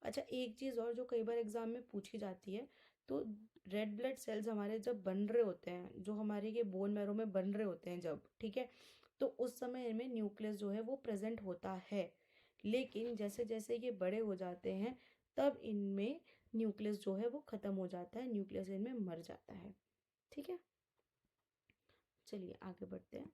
अच्छा, एक चीज़ और जो कई बार एग्जाम में पूछी जाती है, तो रेड ब्लड सेल्स हमारे जब बन रहे होते हैं, जो हमारे ये बोन मैरो में बन रहे होते हैं जब, ठीक है, तो उस समय इनमें न्यूक्लियस जो है वो प्रेजेंट होता है, लेकिन जैसे जैसे ये बड़े हो जाते हैं तब इनमें न्यूक्लियस जो है वो ख़त्म हो जाता है, न्यूक्लियस इनमें मर जाता है। ठीक है, चलिए आगे बढ़ते हैं।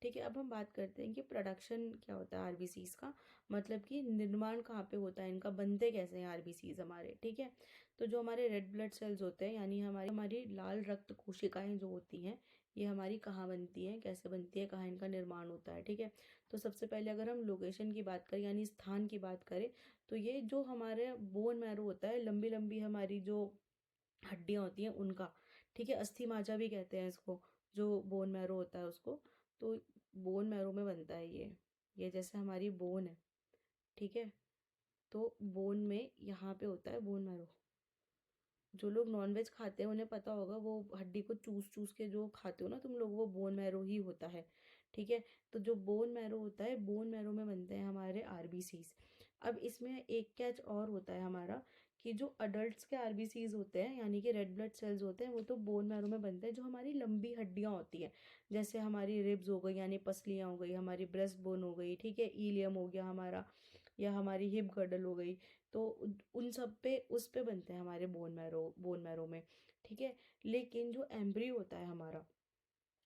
ठीक है, अब हम बात करते हैं कि प्रोडक्शन क्या होता है आरबीसीज का, मतलब कि निर्माण कहाँ पे होता है इनका, बनते कैसे हैं आरबीसीज हमारे। ठीक है, तो जो हमारे रेड ब्लड सेल्स होते हैं यानी हमारी हमारी लाल रक्त कोशिकाएं जो होती हैं, ये हमारी कहाँ बनती हैं, कैसे बनती है, कहाँ इनका निर्माण होता है। ठीक है, तो सबसे पहले अगर हम लोकेशन की बात करें यानी स्थान की बात करें, तो ये जो हमारे बोन मैरो होता है, लंबी लंबी हमारी जो हड्डियां होती हैं उनका, ठीक है, अस्थि माजा भी कहते हैं इसको, जो बोन मैरो होता है उसको। तो बोन मैरो में बनता है ये जैसे हमारी बोन है। ठीक है, तो बोन में यहाँ पे होता है बोन मैरो। जो लोग नॉनवेज खाते हैं उन्हें पता होगा, वो हड्डी को चूस चूस के जो खाते हो ना तुम लोग, वो बोन मैरो ही होता है। ठीक है, तो जो बोन मैरो होता है, बोन मैरो में बनते हैं हमारे आरबीसीज। अब इसमें एक कैच और होता है हमारा, कि जो अडल्ट्स के आरबीसीज होते हैं यानी कि रेड ब्लड सेल्स होते हैं, वो तो बोन मैरो में बनते हैं। जो हमारी लंबी हड्डियां होती हैं, जैसे हमारी रिब्स हो गई यानी पसलियां हो गई, हमारी ब्रेस्ट बोन हो गई, ठीक है, ईलियम हो गया हमारा, या हमारी हिप गर्डल हो गई, तो उन सब पे उस पे बनते हैं हमारे बोन मैरो में। ठीक है, लेकिन जो एम्ब्रियो होता है हमारा,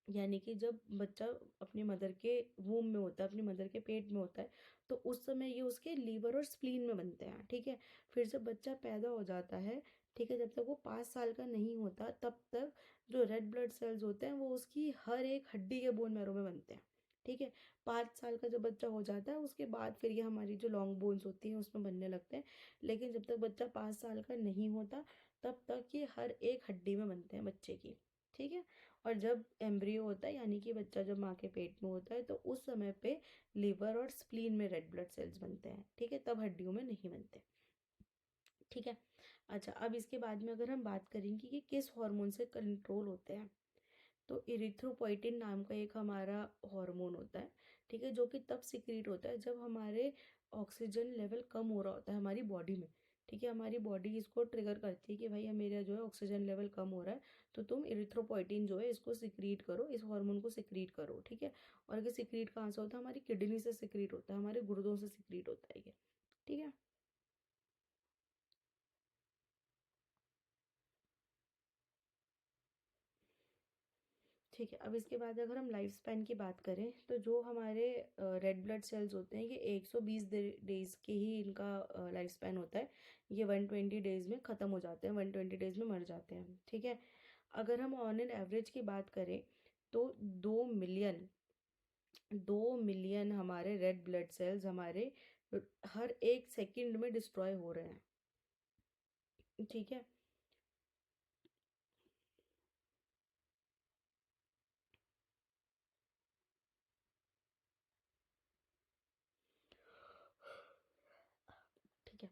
यानी कि जब बच्चा अपनी मदर के वूम में होता है, अपनी मदर के पेट में होता है, तो उस समय ये उसके लीवर और स्प्लीन में बनते हैं। ठीक है, फिर जब बच्चा पैदा हो जाता है, ठीक है, जब तक वो 5 साल का नहीं होता तब तक जो रेड ब्लड सेल्स होते हैं वो उसकी हर एक हड्डी के बोन मैरो में बनते हैं। ठीक है, 5 साल का जब बच्चा हो जाता है उसके बाद फिर ये हमारी जो लॉन्ग बोन्स होती हैं उसमें बनने लगते हैं, लेकिन जब तक बच्चा 5 साल का नहीं होता तब तक ये हर एक हड्डी में बनते हैं बच्चे की। ठीक है, और जब एम्ब्रियो होता है यानी कि बच्चा जब माँ के पेट में होता है, तो उस समय पे लिवर और स्प्लीन में रेड ब्लड सेल्स बनते हैं। ठीक है, तब हड्डियों में नहीं बनते। ठीक है, अच्छा, अब इसके बाद में अगर हम बात करेंगे कि किस हार्मोन से कंट्रोल होते हैं, तो इरिथ्रोपोइटिन नाम का एक हमारा हार्मोन होता है। ठीक है, जो कि तब सिक्रीट होता है जब हमारे ऑक्सीजन लेवल कम हो रहा होता है हमारी बॉडी में। ठीक है, हमारी बॉडी इसको ट्रिगर करती है कि भाई मेरा जो है ऑक्सीजन लेवल कम हो रहा है, तो तुम इरिथ्रोपोइटिन जो है इसको सिक्रीट करो, इस हार्मोन को सिक्रीट करो। ठीक है, और ये सिक्रीट कहाँ से होता है, हमारी किडनी से सिक्रीट होता है, हमारे गुर्दों से सिक्रीट होता है ये। ठीक है, ठीक है, अब इसके बाद अगर हम लाइफ स्पैन की बात करें, तो जो हमारे रेड ब्लड सेल्स होते हैं, ये 120 डेज के ही इनका लाइफ स्पैन होता है। ये 120 डेज में ख़त्म हो जाते हैं, 120 डेज में मर जाते हैं। ठीक है, अगर हम ऑन एन एवरेज की बात करें, तो 2 मिलियन हमारे रेड ब्लड सेल्स हमारे हर एक सेकंड में डिस्ट्रॉय हो रहे हैं। ठीक है, ठीक है,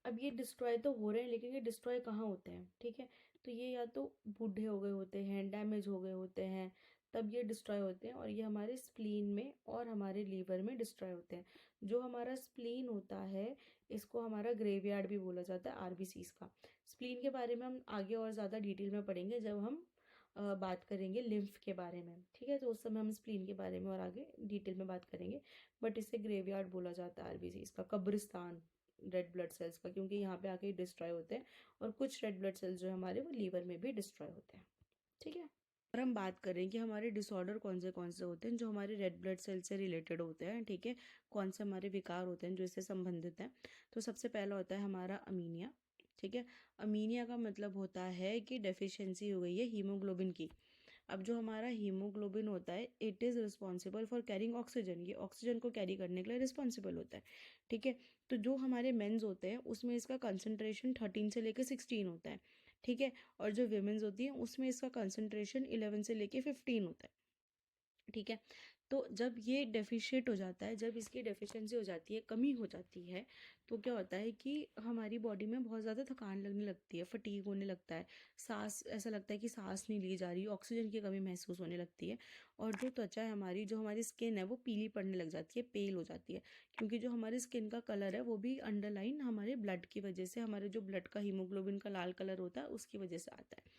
अब ये डिस्ट्रॉय तो हो रहे हैं, लेकिन ये डिस्ट्रॉय कहाँ होते हैं। ठीक है, तो ये या तो बूढ़े हो गए होते हैं, डैमेज हो गए होते हैं, तब ये डिस्ट्रॉय होते हैं, और ये हमारे स्प्लीन में और हमारे लीवर में डिस्ट्रॉय होते हैं। जो हमारा स्प्लीन होता है, इसको हमारा ग्रेवयार्ड भी बोला जाता है आरबीसीज का। स्प्लीन के बारे में हम आगे और ज़्यादा डिटेल में पढ़ेंगे जब हम बात करेंगे लिम्फ के बारे में। ठीक है, तो उस समय हम स्प्लीन के बारे में और आगे डिटेल में बात करेंगे, बट इसे ग्रेवयार्ड बोला जाता है आरबीसीज का, कब्रिस्तान रेड ब्लड सेल्स का, क्योंकि यहाँ पे आके डिस्ट्रॉय होते हैं, और कुछ रेड ब्लड सेल्स जो हमारे वो लीवर में भी डिस्ट्रॉय होते हैं। ठीक है, और हम बात करें कि हमारे डिसऑर्डर कौन से होते हैं जो हमारे रेड ब्लड सेल से रिलेटेड होते हैं। ठीक है, कौन से हमारे विकार होते हैं जो इससे संबंधित हैं। तो सबसे पहला होता है हमारा अमीनिया। ठीक है, अमीनिया का मतलब होता है कि डेफिशिएंसी हो गई है हीमोग्लोबिन की। अब जो हमारा हीमोग्लोबिन होता है, it is responsible for carrying oxygen, ये ऑक्सीजन को कैरी करने के लिए रिस्पॉन्सिबल होता है। ठीक है, तो जो हमारे मेंस होते हैं उसमें इसका कंसंट्रेशन 13 से लेकर 16 होता है। ठीक है, और जो वीमेंस होती हैं उसमें इसका कंसंट्रेशन 11 से लेके 15 होता है। ठीक है, तो जब ये डेफिशिएट हो जाता है, जब इसकी डेफिशिएंसी हो जाती है, कमी हो जाती है, तो क्या होता है कि हमारी बॉडी में बहुत ज़्यादा थकान लगने लगती है, फटीग होने लगता है, सांस ऐसा लगता है कि सांस नहीं ली जा रही, ऑक्सीजन की कमी महसूस होने लगती है, और जो त्वचा है हमारी, जो हमारी स्किन है वो पीली पड़ने लग जाती है, पेल हो जाती है, क्योंकि जो हमारी स्किन का कलर है वो भी अंडरलाइन हमारे ब्लड की वजह से, हमारे जो ब्लड का हीमोग्लोबिन का लाल कलर होता है उसकी वजह से आता है।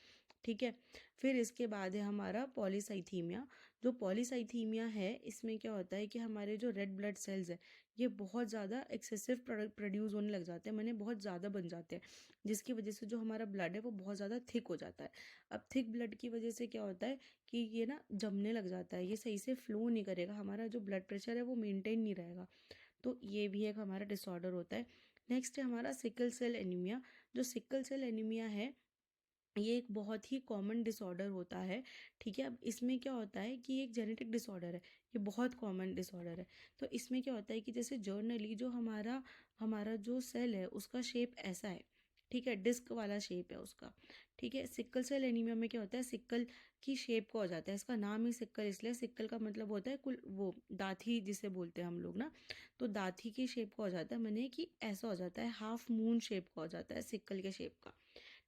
ठीक है। फिर इसके बाद है हमारा पॉलीसाइथीमिया। जो पॉलीसाइथीमिया है, इसमें क्या होता है कि हमारे जो रेड ब्लड सेल्स है ये बहुत ज़्यादा एक्सेसिव प्रोड्यूस होने लग जाते हैं, माने बहुत ज़्यादा बन जाते हैं, जिसकी वजह से जो हमारा ब्लड है वो बहुत ज़्यादा थिक हो जाता है। अब थिक ब्लड की वजह से क्या होता है कि ये ना जमने लग जाता है, ये सही से फ्लो नहीं करेगा, हमारा जो ब्लड प्रेशर है वो मेंटेन नहीं रहेगा। तो ये भी एक हमारा डिसऑर्डर होता है। नेक्स्ट है हमारा सिकल सेल एनीमिया। जो सिकल सेल एनीमिया है ये एक बहुत ही कॉमन डिसऑर्डर होता है, ठीक है। अब इसमें क्या होता है कि एक जेनेटिक डिसऑर्डर है, ये बहुत कॉमन डिसऑर्डर है। तो इसमें क्या होता है कि जैसे जर्नली जो हमारा हमारा जो सेल है उसका शेप ऐसा है, ठीक है, डिस्क वाला शेप है उसका, ठीक है। सिक्कल सेल एनीमिया में क्या होता है, सिक्कल की शेप का हो जाता है, इसका नाम ही सिक्कल इसलिए, सिक्कल का मतलब होता है कुल वो दाथी जिसे बोलते हैं हम लोग ना, तो दाथी की शेप का हो जाता है, माने कि ऐसा हो जाता है, हाफ मून शेप का हो जाता है सिक्कल के शेप का,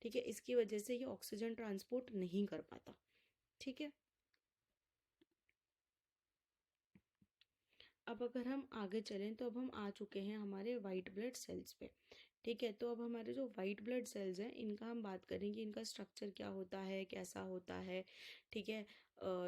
ठीक है। इसकी वजह से ये ऑक्सीजन ट्रांसपोर्ट नहीं कर पाता, ठीक है। अब अगर हम आगे चलें तो अब हम आ चुके हैं हमारे वाइट ब्लड सेल्स पे, ठीक है। तो अब हमारे जो वाइट ब्लड सेल्स हैं इनका हम बात करेंगे, इनका स्ट्रक्चर क्या होता है, कैसा होता है, ठीक है।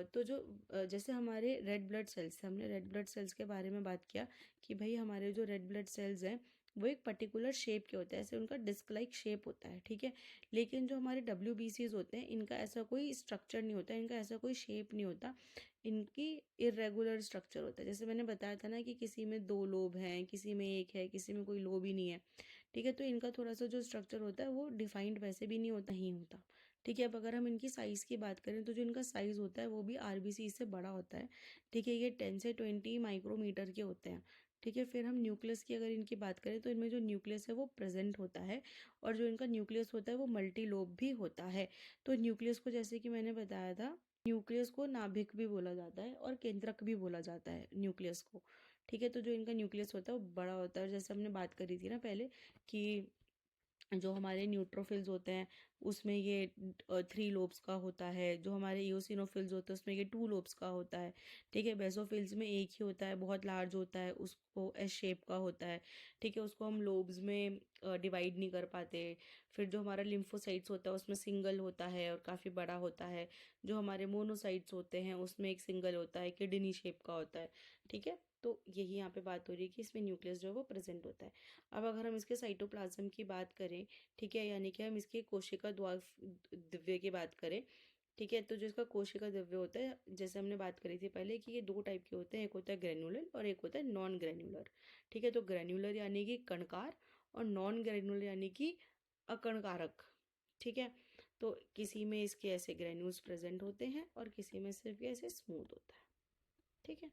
तो जो जैसे हमारे रेड ब्लड सेल्स, हमने रेड ब्लड सेल्स के बारे में बात किया कि भाई हमारे जो रेड ब्लड सेल्स हैं वो एक पर्टिकुलर शेप के होते हैं, ऐसे उनका डिस्क लाइक शेप होता है, ठीक है। लेकिन जो हमारे WBCs होते हैं इनका ऐसा कोई स्ट्रक्चर नहीं होता, इनका ऐसा कोई शेप नहीं होता, इनकी इरेगुलर स्ट्रक्चर होता है। जैसे मैंने बताया था ना कि किसी में 2 लोब हैं, किसी में 1 है, किसी में कोई लोब ही नहीं है, ठीक है। तो इनका थोड़ा सा जो स्ट्रक्चर होता है वो डिफाइंड वैसे भी नहीं होता ही होता, ठीक है। अब अगर हम इनकी साइज़ की बात करें तो जो इनका साइज़ होता है वो भी RBC से बड़ा होता है, ठीक है। ये 10 से 20 माइक्रोमीटर के होते हैं, ठीक है। फिर हम न्यूक्लियस की अगर इनकी बात करें तो इनमें जो न्यूक्लियस है वो प्रेजेंट होता है, और जो इनका न्यूक्लियस होता है वो मल्टी लोब भी होता है। तो न्यूक्लियस को जैसे कि मैंने बताया था, न्यूक्लियस को नाभिक भी बोला जाता है और केंद्रक भी बोला जाता है न्यूक्लियस को, ठीक है। तो जो इनका न्यूक्लियस होता है वो बड़ा होता है, और जैसे हमने बात करी थी ना पहले कि जो हमारे न्यूट्रोफिल्स होते हैं उसमें ये 3 लोब्स का होता है, जो हमारे इओसिनोफिल्स होते हैं उसमें ये 2 लोब्स का होता है, ठीक है। बेसोफिल्स में एक ही होता है, बहुत लार्ज होता है, उसको एस शेप का होता है, ठीक है, उसको हम लोब्स में डिवाइड नहीं कर पाते। फिर जो हमारा लिम्फोसाइट्स होता है उसमें सिंगल होता है और काफ़ी बड़ा होता है। जो हमारे मोनोसाइट्स होते हैं उसमें एक सिंगल होता है, किडनी शेप का होता है, ठीक है। तो यही यहाँ पे बात हो रही है कि इसमें न्यूक्लियस जो है वो प्रेजेंट होता है। अब अगर हम इसके साइटोप्लाज्म की बात करें, ठीक है, यानी कि हम इसके कोशिका द्वार दिव्य की बात करें, ठीक है। तो जो इसका कोशिका दिव्य होता है, जैसे हमने बात करी थी पहले कि ये 2 टाइप के होते हैं, एक होता है ग्रेनुलर और एक होता है नॉन ग्रेनुलर, ठीक है। तो ग्रेनुलर यानी कि कणकार और नॉन ग्रेनुलर यानी कि अकणकारक, ठीक है। तो किसी में इसके ऐसे ग्रेन्यूल्स प्रेजेंट होते हैं और किसी में सिर्फ ये ऐसे स्मूथ होता है, ठीक है।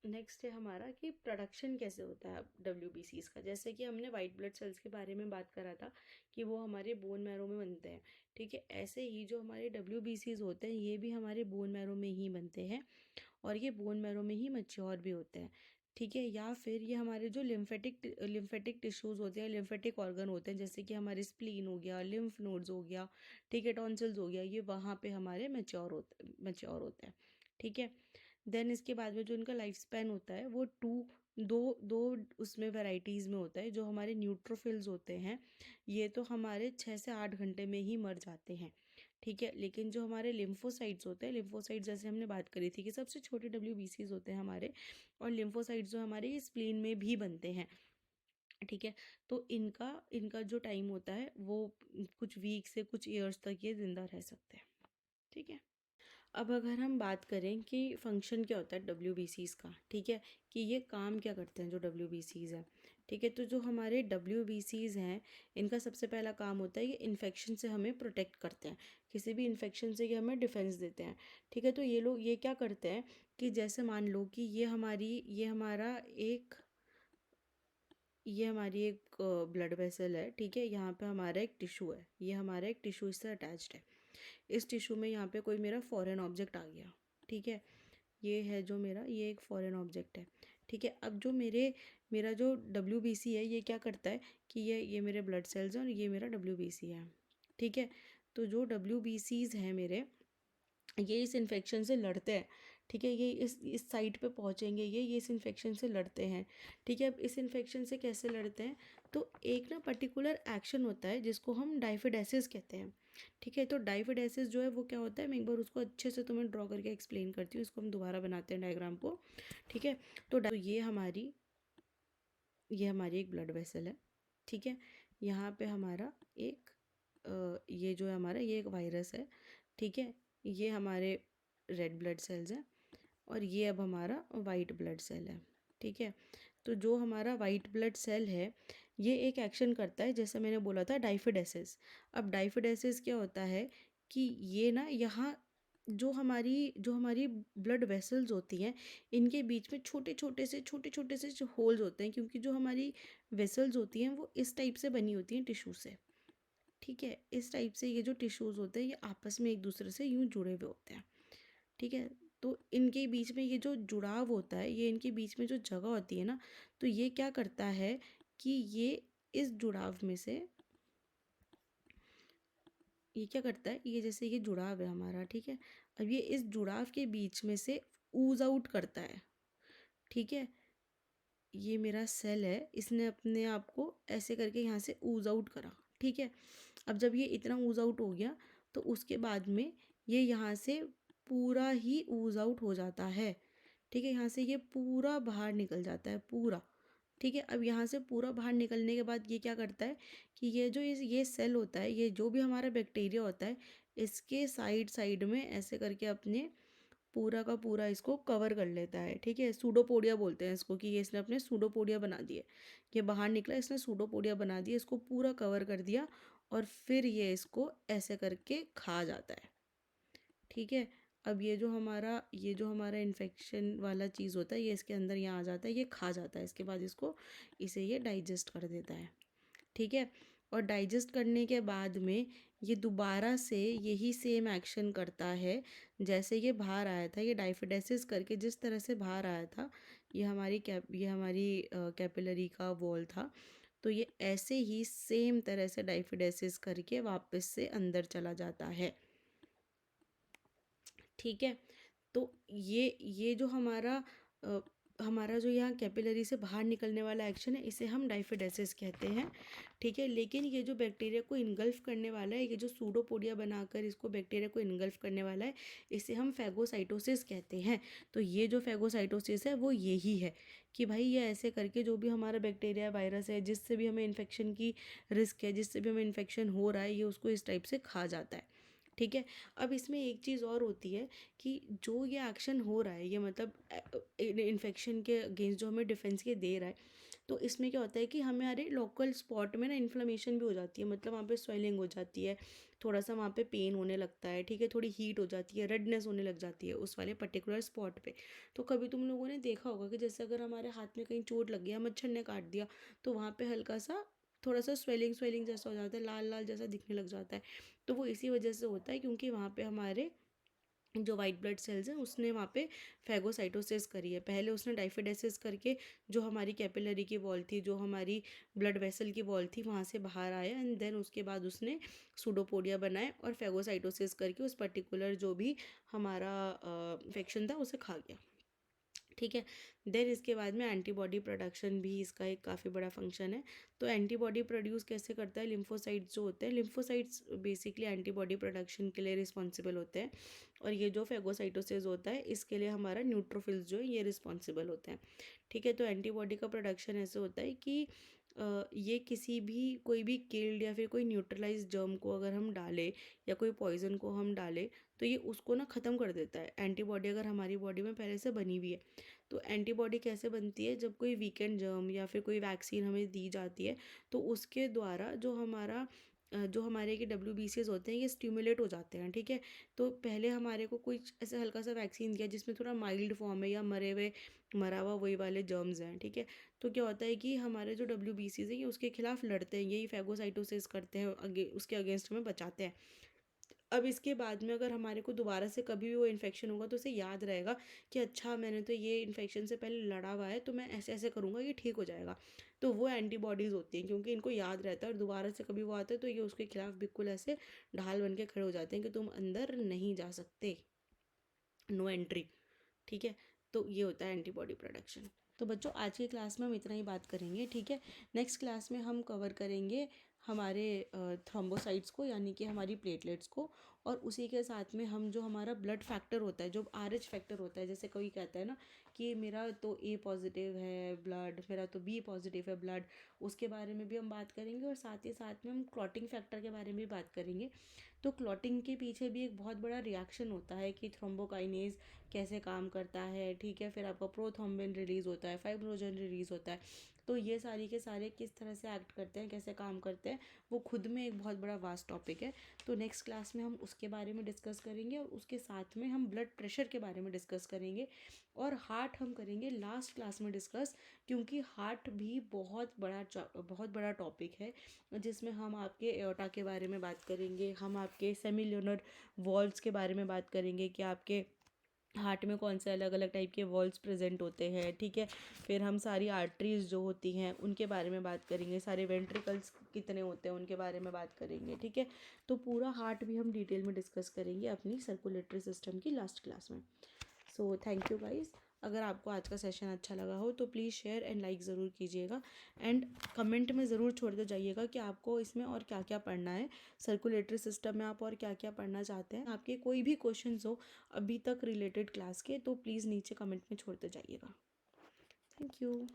नेक्स्ट है हमारा कि प्रोडक्शन कैसे होता है WBCs का। जैसे कि हमने वाइट ब्लड सेल्स के बारे में बात करा था कि वो हमारे बोन मैरो में बनते हैं, ठीक है। ऐसे ही जो हमारे WBCs होते हैं ये भी हमारे बोन मैरो में ही बनते हैं, और ये बोन मैरो में ही मैच्योर भी होते हैं, ठीक है। या फिर ये हमारे जो लिम्फेटिक टिश्यूज होते हैं, लिम्फेटिक ऑर्गन होते हैं, जैसे कि हमारे स्प्लीन हो गया, लिम्फ नोड्स हो गया, ठीक है, टॉन्सिल्स हो गया, ये वहाँ पे हमारे मैच्योर होते हैं, ठीक है। देन इसके बाद में जो इनका लाइफ स्पैन होता है वो दो दो उसमें वैरायटीज़ में होता है। जो हमारे न्यूट्रोफिल्स होते हैं ये तो हमारे 6 से 8 घंटे में ही मर जाते हैं, ठीक है। लेकिन जो हमारे लिम्फोसाइट्स होते हैं, लिम्फोसाइट्स जैसे हमने बात करी थी कि सबसे छोटे WBCs होते हैं हमारे, और लिम्फोसाइट्स जो हमारे स्प्लीन में भी बनते हैं, ठीक है। तो इनका इनका जो टाइम होता है वो कुछ वीक से कुछ ईयर्स तक ये जिंदा रह सकते हैं, ठीक है। अब अगर हम बात करें कि फंक्शन क्या होता है WBCs का, ठीक है, कि ये काम क्या करते हैं जो WBCs हैं, ठीक है। तो जो हमारे WBCs हैं इनका सबसे पहला काम होता है ये इन्फेक्शन से हमें प्रोटेक्ट करते हैं, किसी भी इन्फेक्शन से ये हमें डिफेंस देते हैं, ठीक है। तो ये लोग ये क्या करते हैं कि जैसे मान लो कि ये हमारी एक ब्लड वेसल है, ठीक है। यहाँ पे हमारा एक टिश्यू है, ये हमारा एक टिश्यू इससे अटैच्ड है। इस टिश्यू में यहाँ पे कोई मेरा फॉरेन ऑब्जेक्ट आ गया, ठीक है, ये है जो मेरा ये एक फॉरेन ऑब्जेक्ट है, ठीक है। अब जो मेरा जो WBC है ये क्या करता है कि ये मेरे ब्लड सेल्स हैं और ये मेरा WBC है, ठीक है। तो जो WBCs हैं मेरे, ये इस इन्फेक्शन से लड़ते हैं, ठीक है, ये इस साइट पे पहुँचेंगे, ये इस इन्फेक्शन से लड़ते हैं। ठीक है, अब इस इन्फेक्शन से कैसे लड़ते हैं, तो एक ना पर्टिकुलर एक्शन होता है जिसको हम डाइफिडेसिस कहते हैं। ठीक है, तो डाइफिडेसिस जो है वो क्या होता है, मैं एक बार उसको अच्छे से तुम्हें ड्रॉ करके एक्सप्लेन करती हूँ। इसको हम दोबारा बनाते हैं डायग्राम को। ठीक है, तो ये हमारी एक ब्लड वेसल है। ठीक है, यहाँ पे हमारा एक ये जो है हमारा ये एक वायरस है। ठीक है, ये हमारे रेड ब्लड सेल्स हैं और ये अब हमारा वाइट ब्लड सेल है। ठीक है, तो जो हमारा वाइट ब्लड सेल है ये एक एक्शन करता है, जैसे मैंने बोला था डाइफिडेसिस। अब डाइफिडेसिस क्या होता है कि ये ना यहाँ जो हमारी ब्लड वेसल्स होती हैं इनके बीच में छोटे छोटे से जो होल्स होते हैं, क्योंकि जो हमारी वेसल्स होती हैं वो इस टाइप से बनी होती हैं टिश्यू से। ठीक है, इस टाइप से ये जो टिश्यूज़ होते हैं ये आपस में एक दूसरे से यूं जुड़े हुए होते हैं। ठीक है, तो इनके बीच में ये जो जुड़ाव होता है, ये इनके बीच में जो जगह होती है ना, तो ये क्या करता है कि इस जुड़ाव में से ये क्या करता है, ये जैसे ये जुड़ाव है हमारा। ठीक है, अब ये इस जुड़ाव के बीच में से ऊज आउट करता है। ठीक है, ये मेरा सेल है, इसने अपने आप को ऐसे करके यहाँ से ऊज आउट करा। ठीक है, अब जब ये इतना ऊज आउट हो गया तो उसके बाद में ये यहाँ से पूरा ही ऊज आउट हो जाता है। ठीक है, यहाँ से ये पूरा बाहर निकल जाता है पूरा। ठीक है, अब यहाँ से पूरा बाहर निकलने के बाद ये क्या करता है कि ये सेल होता है, ये जो भी हमारा बैक्टीरिया होता है, इसके साइड साइड में ऐसे करके अपने पूरा का पूरा इसको कवर कर लेता है। ठीक है, सूडोपोडिया बोलते हैं इसको, कि ये इसने अपने सूडोपोडिया बना दिए। ये बाहर निकला, इसने सूडोपोडिया बना दिया, इसको पूरा कवर कर दिया और फिर ये इसको ऐसे करके खा जाता है। ठीक है, अब ये जो हमारा इन्फेक्शन वाला चीज़ होता है ये इसके अंदर यहाँ आ जाता है, ये खा जाता है, इसके बाद इसे ये डाइजेस्ट कर देता है। ठीक है, और डाइजेस्ट करने के बाद में ये दोबारा से यही सेम एक्शन करता है जैसे ये बाहर आया था। ये डाइफिडेसिस करके जिस तरह से बाहर आया था, ये हमारी कैपिलरी का वॉल था, तो ये ऐसे ही सेम तरह से डाइफिडेसिस करके वापस से अंदर चला जाता है। ठीक है, तो ये जो हमारा जो यहाँ कैपिलरी से बाहर निकलने वाला एक्शन है इसे हम डाइफिडेसिस कहते हैं। ठीक है, लेकिन ये जो बैक्टीरिया को इनगल्फ करने वाला है, ये जो सूडोपोडिया बनाकर इसको बैक्टीरिया को इनगल्फ करने वाला है, इसे हम फैगोसाइटोसिस कहते हैं। तो ये जो फैगोसाइटोसिस है वो यही है कि भाई ये ऐसे करके जो भी हमारा बैक्टीरिया वायरस है, जिससे भी हमें इन्फेक्शन की रिस्क है, जिससे भी हमें इन्फेक्शन हो रहा है, ये उसको इस टाइप से खा जाता है। ठीक है, अब इसमें एक चीज़ और होती है कि जो ये एक्शन हो रहा है, ये मतलब इन्फेक्शन के अगेंस्ट जो हमें डिफेंस के दे रहा है, तो इसमें क्या होता है कि हमारे लोकल स्पॉट में ना इन्फ्लेमेशन भी हो जाती है, मतलब वहाँ पे स्वेलिंग हो जाती है, थोड़ा सा वहाँ पे पेन होने लगता है। ठीक है, थोड़ी हीट हो जाती है, रेडनेस होने लग जाती है उस वाले पर्टिकुलर स्पॉट पे। तो कभी तुम लोगों ने देखा होगा कि जैसे अगर हमारे हाथ में कहीं चोट लग गया, मच्छर ने काट दिया, तो वहाँ पे हल्का सा थोड़ा सा स्वेलिंग स्वेलिंग जैसा हो जाता है, लाल लाल जैसा दिखने लग जाता है। तो वो इसी वजह से होता है क्योंकि वहाँ पे हमारे जो वाइट ब्लड सेल्स हैं उसने वहाँ पे फैगोसाइटोसिस करी है। पहले उसने डाइफिडेसिस करके जो हमारी कैपिलरी की वॉल थी, जो हमारी ब्लड वेसल की वॉल थी, वहाँ से बाहर आया, एंड देन उसके बाद उसने सूडोपोडिया बनाए और फैगोसाइटोसिस करके उस पर्टिकुलर जो भी हमारा इन्फेक्शन था उसे खा गया। ठीक है, देन इसके बाद में एंटीबॉडी प्रोडक्शन भी इसका एक काफ़ी बड़ा फंक्शन है। तो एंटीबॉडी प्रोड्यूस कैसे करता है, लिम्फोसाइट्स जो होते हैं, लिम्फोसाइट्स बेसिकली एंटीबॉडी प्रोडक्शन के लिए रिस्पॉन्सिबल होते हैं, और ये जो फेगोसाइटोसिस होता है इसके लिए हमारा न्यूट्रोफिल्स जो है ये रिस्पॉन्सिबल होते हैं। ठीक है, तो एंटीबॉडी का प्रोडक्शन ऐसे होता है कि ये कोई भी किल्ड या फिर कोई न्यूट्रलाइज जर्म को अगर हम डालें या कोई पॉइजन को हम डालें तो ये उसको ना ख़त्म कर देता है। एंटीबॉडी अगर हमारी बॉडी में पहले से बनी हुई है, तो एंटीबॉडी कैसे बनती है, जब कोई वीकेंड जर्म या फिर कोई वैक्सीन हमें दी जाती है तो उसके द्वारा जो हमारे के WBCs होते हैं ये स्टिमुलेट हो जाते हैं। ठीक है, तो पहले हमारे को कोई ऐसे हल्का सा वैक्सीन दिया जिसमें थोड़ा माइल्ड फॉर्म है या मरा हुआ वही वाले जर्म्स हैं। ठीक है, तो क्या होता है कि हमारे जो WBCs हैं ये उसके खिलाफ लड़ते हैं, यही फैगोसाइटोसिस करते हैं, उसके अगेंस्ट हमें बचाते हैं। अब इसके बाद में अगर हमारे को दोबारा से कभी भी वो इन्फेक्शन होगा तो उसे याद रहेगा कि अच्छा मैंने तो ये इन्फेक्शन से पहले लड़ा हुआ है, तो मैं ऐसे ऐसे करूँगा ये ठीक हो जाएगा। तो वो एंटीबॉडीज़ होती हैं, क्योंकि इनको याद रहता है और दोबारा से कभी वो आता है तो ये उसके खिलाफ बिल्कुल ऐसे ढाल बन के खड़े हो जाते हैं कि तुम अंदर नहीं जा सकते, नो एंट्री। ठीक है। तो ये होता है एंटीबॉडी प्रोडक्शन। तो बच्चों आज की क्लास में हम इतना ही बात करेंगे, ठीक है। नेक्स्ट क्लास में हम कवर करेंगे हमारे थ्रोम्बोसाइट्स को, यानी कि हमारी प्लेटलेट्स को, और उसी के साथ में हम जो हमारा ब्लड फैक्टर होता है, जो RH फैक्टर होता है, जैसे कोई कहता है ना कि मेरा तो A पॉजिटिव है ब्लड, मेरा तो B पॉजिटिव है ब्लड, उसके बारे में भी हम बात करेंगे। और साथ ही साथ में हम क्लॉटिंग फैक्टर के बारे में भी बात करेंगे। तो क्लॉटिंग के पीछे भी एक बहुत बड़ा रिएक्शन होता है कि थ्रोम्बोकाइनेज कैसे काम करता है, ठीक है। फिर आपका प्रोथ्रोम्बिन रिलीज होता है, फाइब्रोजन रिलीज होता है। तो ये सारी के सारे किस तरह से एक्ट करते हैं, कैसे काम करते हैं, वो खुद में एक बहुत बड़ा वास्ट टॉपिक है। तो नेक्स्ट क्लास में हम उसके बारे में डिस्कस करेंगे, और उसके साथ में हम ब्लड प्रेशर के बारे में डिस्कस करेंगे, और हार्ट हम करेंगे लास्ट क्लास में डिस्कस, क्योंकि हार्ट भी बहुत बड़ा टॉपिक है, जिसमें हम आपके एओर्टा के बारे में बात करेंगे, हम आपके सेमिल्यूनर वॉल्व्स के बारे में बात करेंगे कि आपके हार्ट में कौन से अलग अलग टाइप के वॉल्व्स प्रेजेंट होते हैं, ठीक है। फिर हम सारी आर्टरीज जो होती हैं उनके बारे में बात करेंगे, सारे वेंट्रिकल्स कितने होते हैं उनके बारे में बात करेंगे, ठीक है। तो पूरा हार्ट भी हम डिटेल में डिस्कस करेंगे अपनी सर्कुलेटरी सिस्टम की लास्ट क्लास में। So thank you guys. अगर आपको आज का सेशन अच्छा लगा हो तो प्लीज़ शेयर एंड लाइक ज़रूर कीजिएगा, एंड कमेंट में ज़रूर छोड़ते जाइएगा कि आपको इसमें और क्या क्या पढ़ना है, सर्कुलेटरी सिस्टम में आप और क्या क्या पढ़ना चाहते हैं। आपके कोई भी क्वेश्चंस हो अभी तक रिलेटेड क्लास के, तो प्लीज़ नीचे कमेंट में छोड़ते जाइएगा। Thank you.